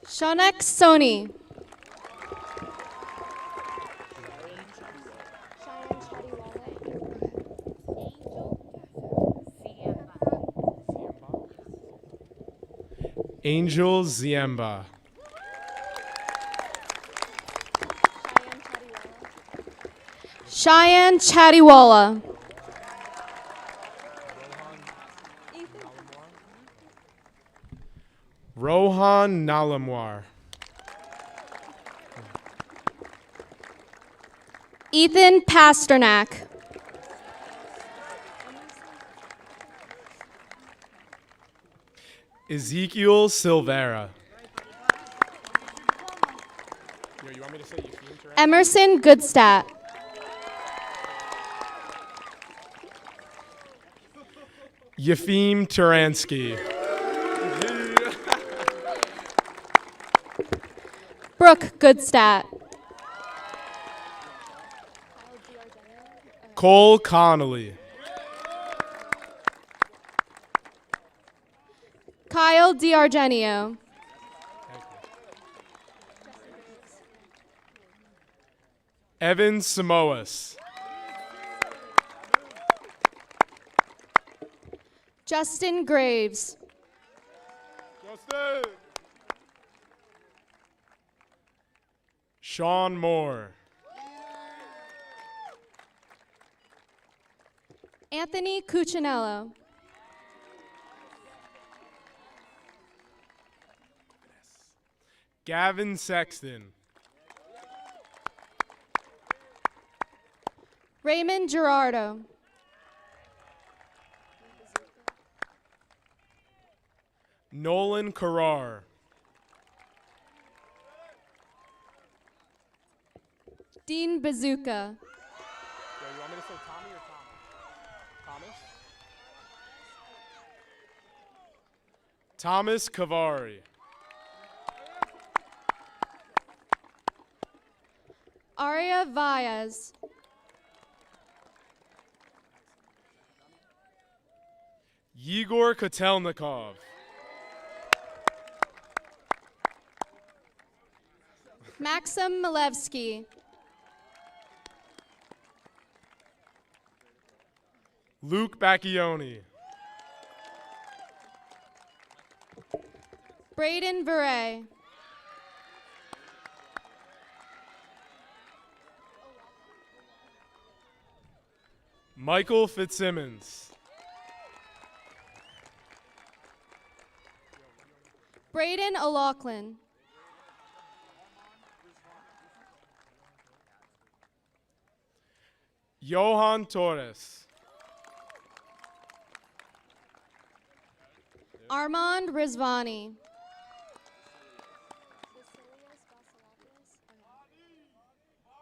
Shonak Soni. Angel Ziemba. Cheyenne Chadiwala. Rohan Nalamwar. Ethan Pasternak. Ezekiel Silvera. You want me to say Emerson Goodstat. Yefim Turansky. Brooke Goodstat. Cole Connolly. Kyle DiArgenio. Evan Samoas. Justin Graves. Justin. Sean Moore. Anthony Cuccinello. Gavin Sexton. Raymond Gerardo. Nolan Carrar. Dean Bazooka. You want me to say Tommy or Thomas? Thomas? Thomas Kavari. Aria Valles. Yegor Kotelnikov. Maxim Milevsky. Luke Bacchioni. Braden Veray. Michael Fitzsimmons. Braden O'Loughlin. Johan Torres. Armand Rizvani.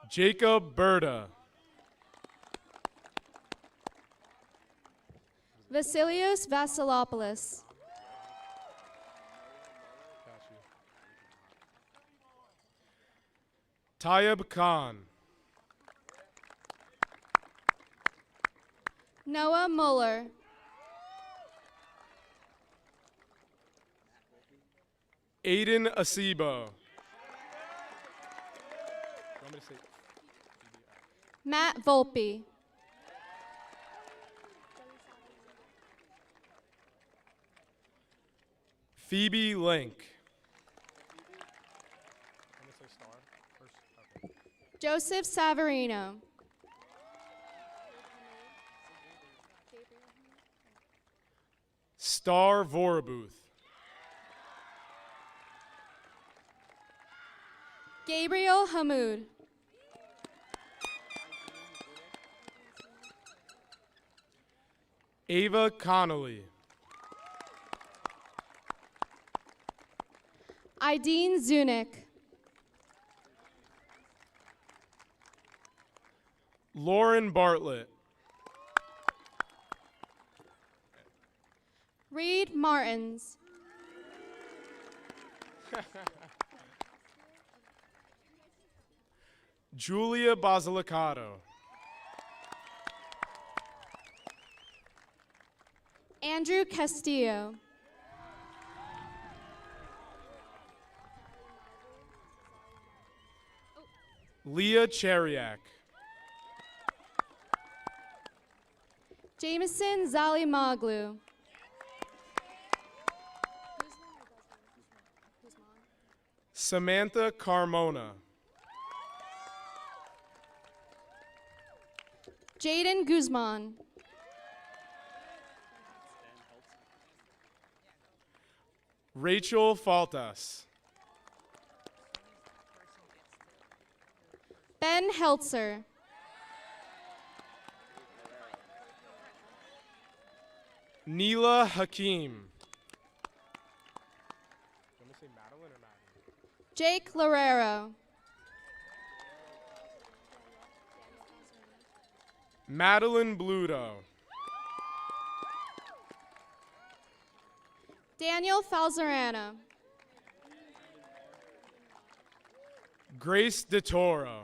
Jacob Berta. Vasilios Vasilopoulos. Tayyib Khan. Noah Muller. Aiden Asibo. Matt Volpe. Phoebe Link. Joseph Savarino. Star Vorabuth. Gabriel Hamoud. Ava Connolly. Ideen Zunick. Lauren Bartlett. Reed Martins. Julia Basilicato. Andrew Castillo. Leah Cheriak. Jameson Zalimoglu. Samantha Carmona. Jaden Guzman. Rachel Faltas. Ben Heltzer. Neela Hakim. Want to say Madeline or Madeline? Jake Lorero. Madeline Bluto. Daniel Falzarana. Grace DeToro.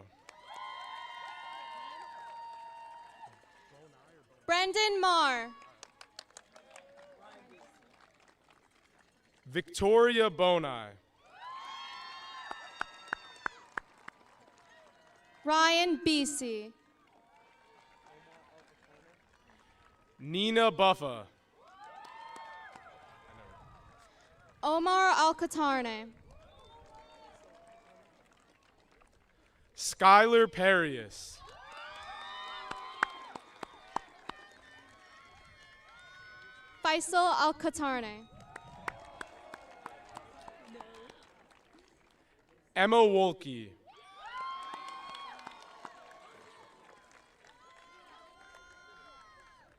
Brendan Marr. Victoria Bonai. Ryan Beasy. Nina Buffa. Omar Alcatarne. Skylar Perius. Faisal Alcatarne. Emma Wolke.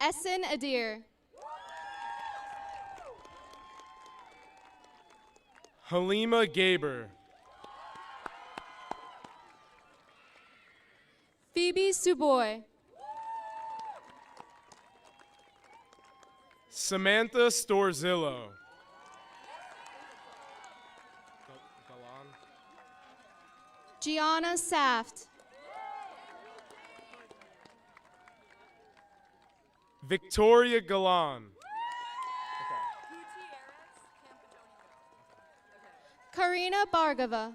Essen Adir. Halima Gaber. Phoebe Suboy. Samantha Storzillo. Gianna Saft. Victoria Galan. Karina Bargava.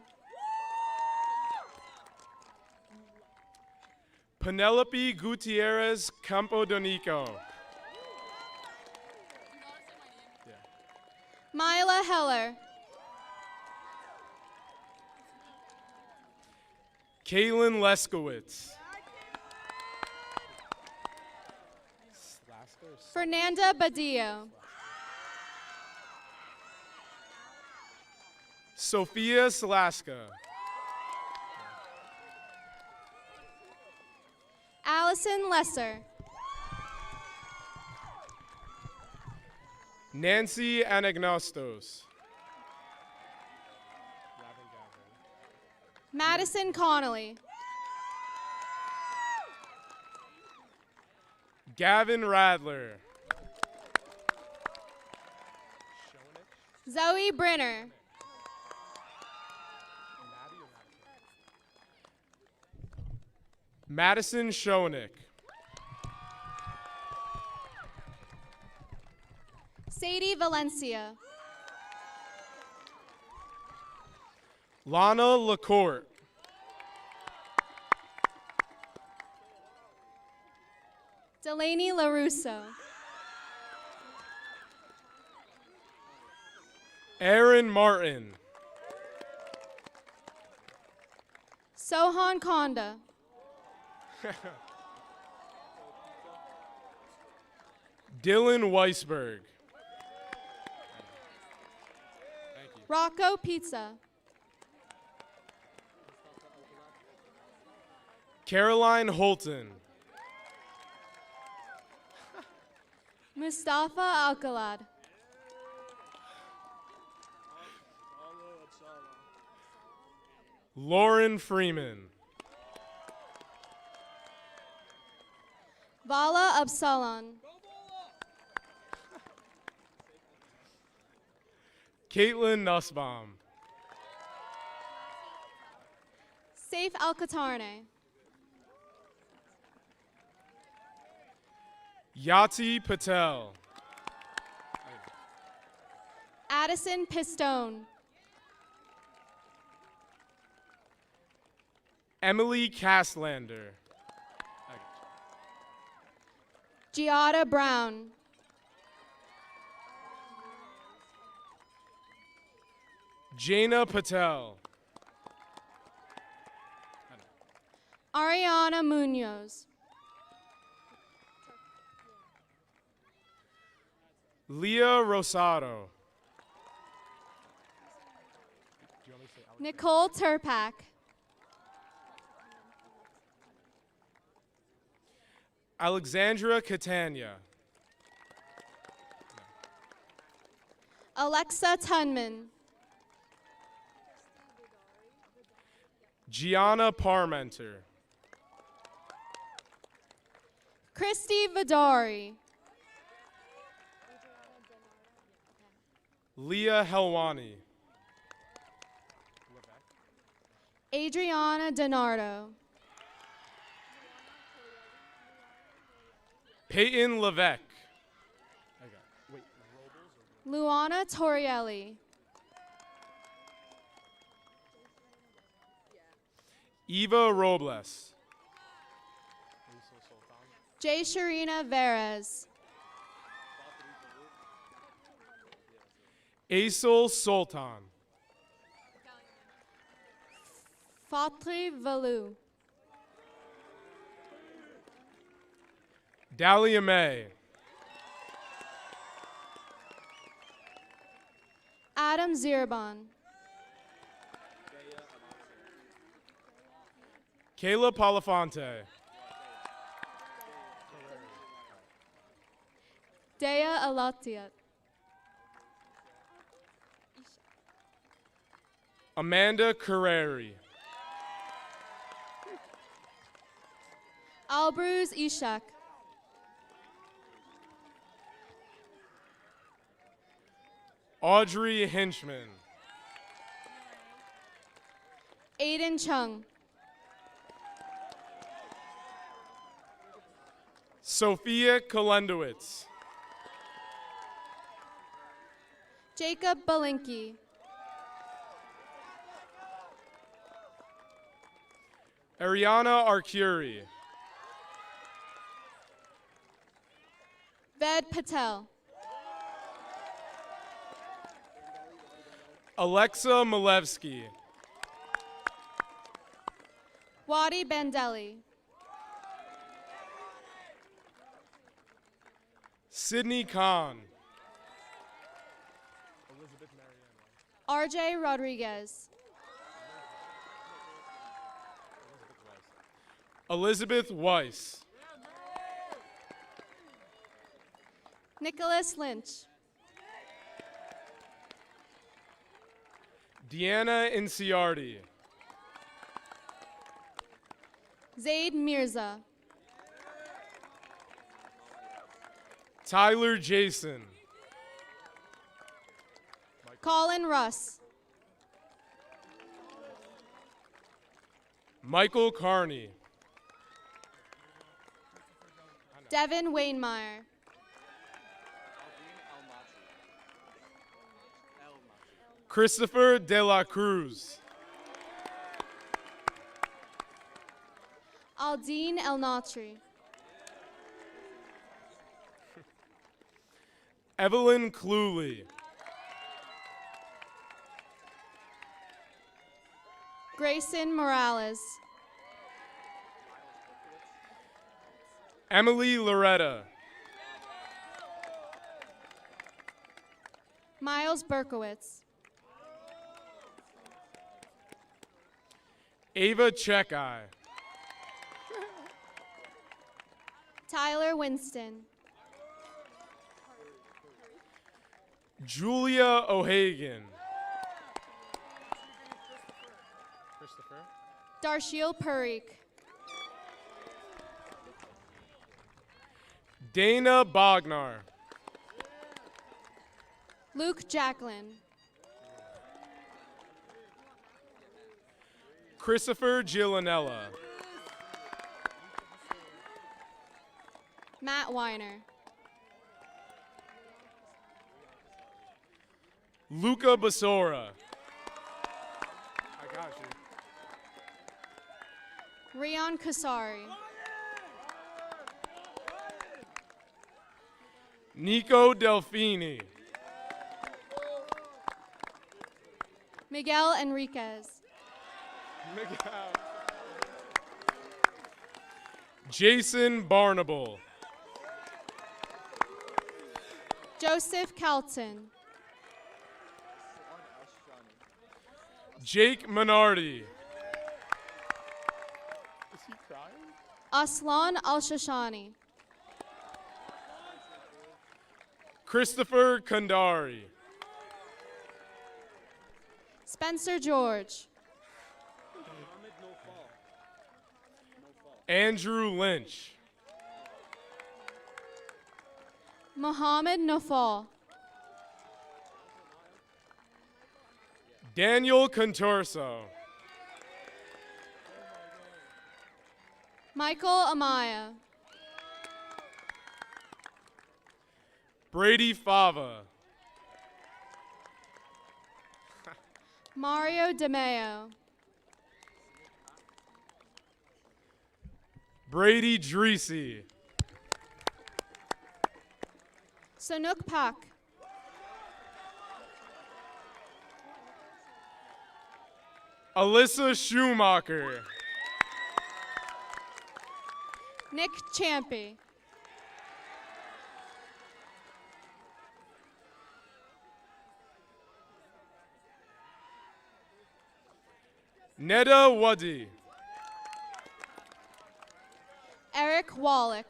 Penelope Gutierrez Campodonico. Mila Heller. Kaylin Leskowitz. Fernanda Badillo. Sophia Salaska. Allison Lesser. Nancy Anagnostos. Madison Connolly. Gavin Radler. Zoe Brenner. Madison Schoenick. Sadie Valencia. Lana LaCourte. Delaney LaRusso. Aaron Martin. Sohan Konda. Dylan Weisberg. Rocco Pizza. Caroline Holton. Mustafa Alcalad. Lauren Freeman. Vala Absalon. Caitlin Nussbaum. Saif Alcatarne. Yati Patel. Addison Pistone. Emily Castlander. Giada Brown. Jaina Patel. Ariana Munoz. Leah Rosado. Nicole Turpak. Alexandra Catania. Alexa Tunman. Gianna Parmenter. Christy Vidari. Leah Helwani. Adriana Donardo. Peyton Levesque. Luana Torielli. Eva Robles. Jay Sharina Verez. Aisel Sultan. Fatri Valu. Dahlia May. Adam Zirbon. Kayla Palafante. Dea Alatiat. Amanda Carreri. Albruz Ishak. Audrey Hinchman. Aiden Chung. Sophia Kalendowitz. Jacob Balinki. Ariana Arcuri. Ved Patel. Alexa Malevsky. Wadi Bandeli. Sydney Kahn. RJ Rodriguez. Elizabeth Weiss. Nicholas Lynch. Deanna Inciardi. Zaid Mirza. Tyler Jason. Colin Russ. Michael Carney. Devin Wainmeyer. Christopher De La Cruz. Aldine El Natri. Evelyn Cluley. Grayson Morales. Emily Loretta. Miles Berkowitz. Ava Chekai. Tyler Winston. Julia O'Hagan. Darshiel Parikh. Dana Bognar. Luke Jacqueline. Christopher Gillanella. Matt Weiner. Luca Basora. I got you. Rion Kasari. Nico Delfini. Miguel Enriquez. Miguel. Jason Barnable. Joseph Kelton. Jake Minardi. Is he crying? Aslan Al-Shashani. Christopher Kandari. Spencer George. Andrew Lynch. Mohammed Nafal. Daniel Contorso. Michael Amaya. Brady Fava. Mario DeMeo. Brady Dreesy. Sanuk Pak. Alyssa Schumacher. Nick Champy. Neda Wadi. Eric Wallach.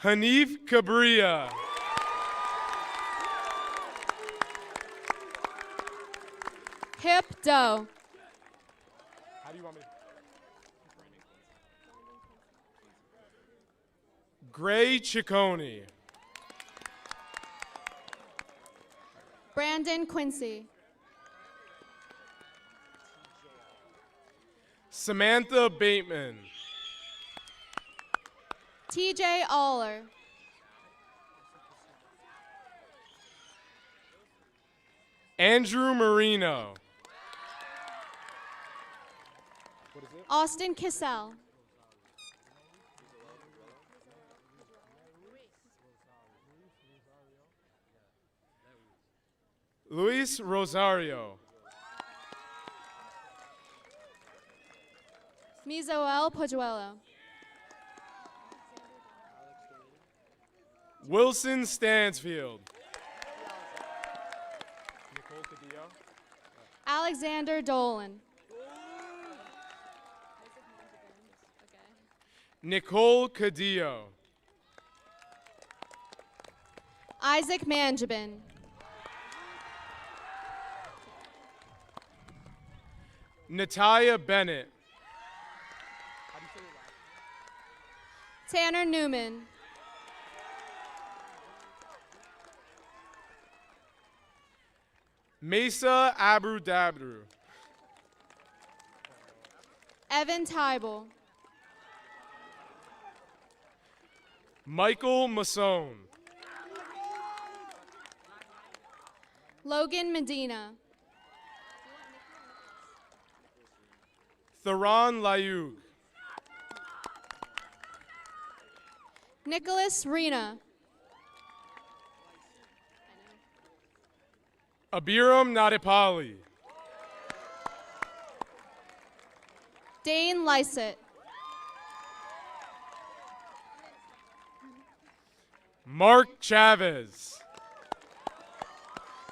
Hanif Cabria. Hip Doe. How do you want me to? Gray Ciccone. Brandon Quincy. Samantha Bateman. TJ Aller. Andrew Marino. Austin Kissel. Luis Rosario. Mizoel Pojuelo. Wilson Stansfield. Alexander Dolan. Nicole Cadillo. Isaac Manjabin. Natalia Bennett. Tanner Newman. Mesa Abu Dabru. Evan Tybel. Michael Masone. Logan Medina. Theron Layug. Nicholas Rena. Abiram Nadipali. Dane Lysett. Mark Chavez.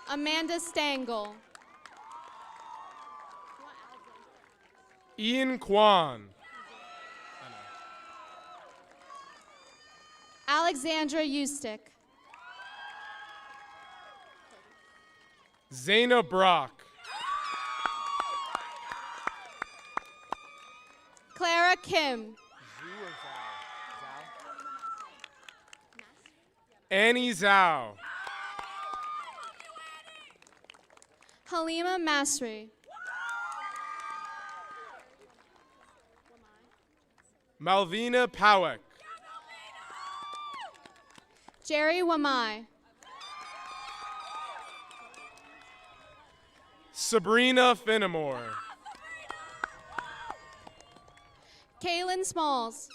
Amanda Stangl. Ian Kwan. Alexandra Eustick. Zaina Brock. Clara Kim. Annie Zhao. Halima Masri. Malvina Powek. Jerry Wamai. Sabrina Finnemore. Kaylin Smalls.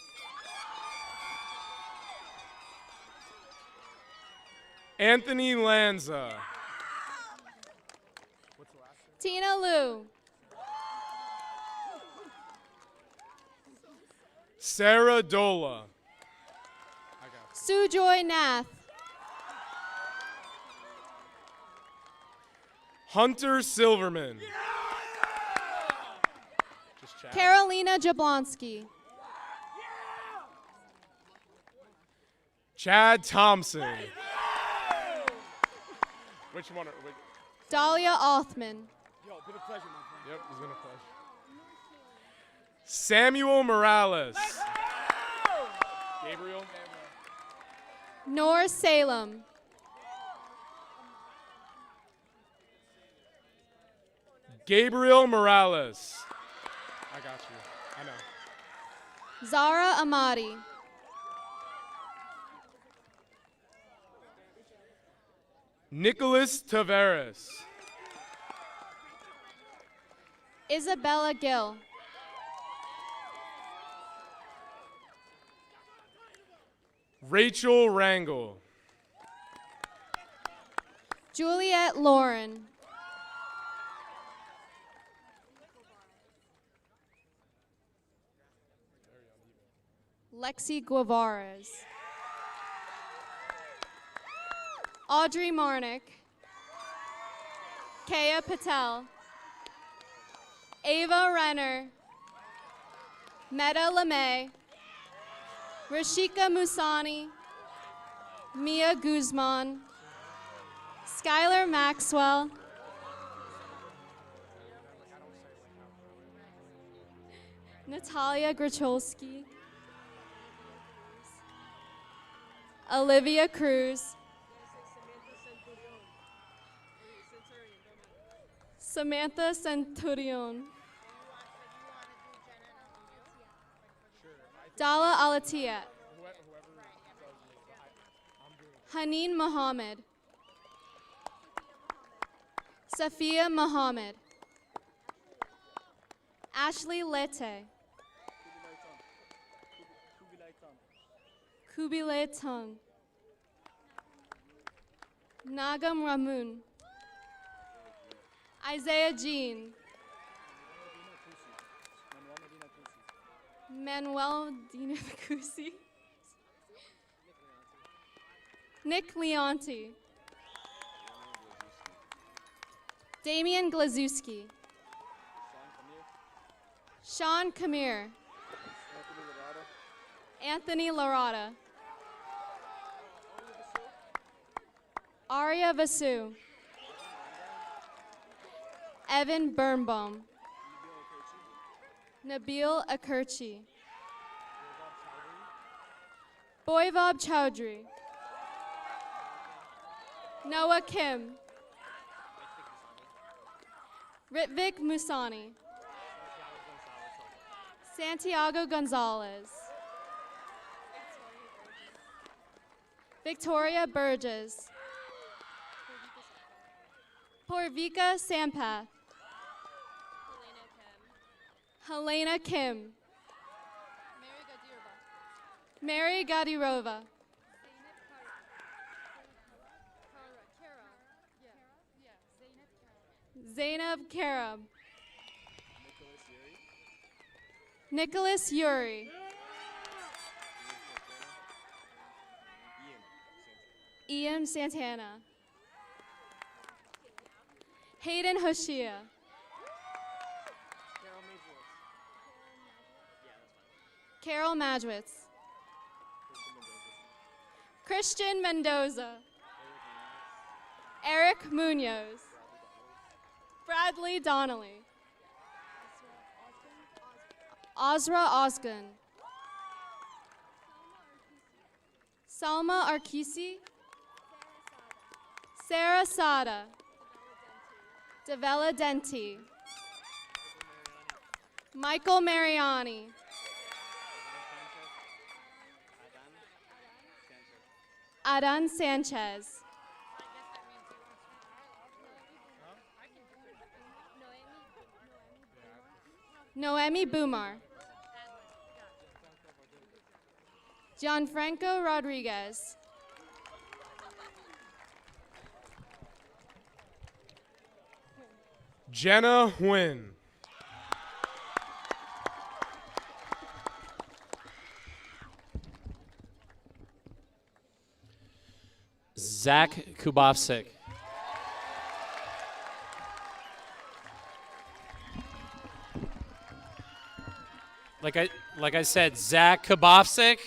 Anthony Lanza. Tina Liu. Sarah Dola. Sujoy Nath. Hunter Silverman. Just chat. Carolina Jablonski. Chad Thompson. Which one? Dahlia Othman. Yep, it's been a pleasure. Samuel Morales. Gabriel. Nor Salem. Gabriel Morales. I got you. I know. Zara Amadi. Nicholas Tavares. Isabella Gill. Rachel Rangel. Juliet Lauren. Lexi Guevarez. Audrey Marnick. Kaya Patel. Ava Renner. Meta LeMay. Rashika Musani. Mia Guzman. Skylar Maxwell. Natalia Gracholski. Olivia Cruz. Samantha Centurion. Dala Alatiat. Haneen Mohammed. Safia Mohammed. Ashley Lete. Kubilay Tung. Nagam Ramun. Isaiah Jean. Manuel Medina Cusi. Nick Leonti. Damian Glazewski. Sean Kamir. Anthony Larada. Arya Vasu. Evan Birnbaum. Nabil Akerchi. Boyvob Chowdhury. Noah Kim. Ritvik Musani. Santiago Gonzalez. Victoria Burgess. Porvika Sampath. Helena Kim. Mary Gadirova. Zainab Karab. Nicholas Yuri. Ian Santana. Hayden Hoshia. Carol Madwitz. Christian Mendoza. Eric Munoz. Bradley Donnelly. Ozra Osgun. Salma Arkisi. Sarah Sada. Devella Denti. Michael Mariani. Adan Sanchez. Noemi Bumar. Gianfranco Rodriguez. Jenna Huynh. Zach Kubovsik. Like I said, Zach Kubovsik.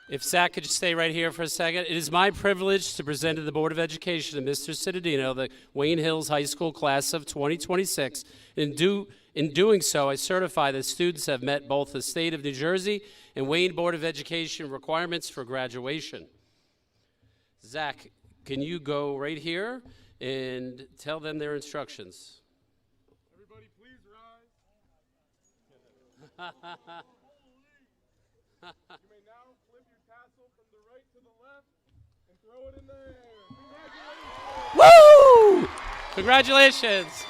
If Zach could just stay right here for a second. It is my privilege to present to the Board of Education and Mr. Cittadino the Wayne Hills High School class of 2026. In doing so, I certify that students have met both the state of New Jersey and Wayne Board of Education requirements for graduation. Zach, can you go right here and tell them their instructions? Everybody, please rise. You may now flip your tassel from the right to the left and throw it in the air. Congratulations! Woo! Congratulations.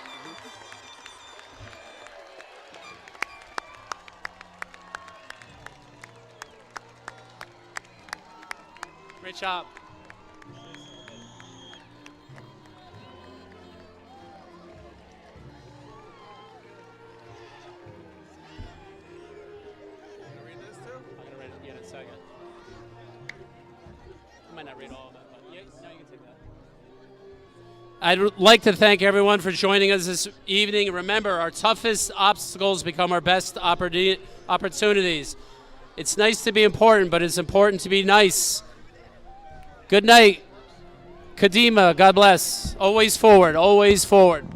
Great job. I'd like to thank everyone for joining us this evening. Remember, our toughest obstacles become our best opportunities. It's nice to be important, but it's important to be nice. Good night. Kadima, God bless. Always forward, always forward.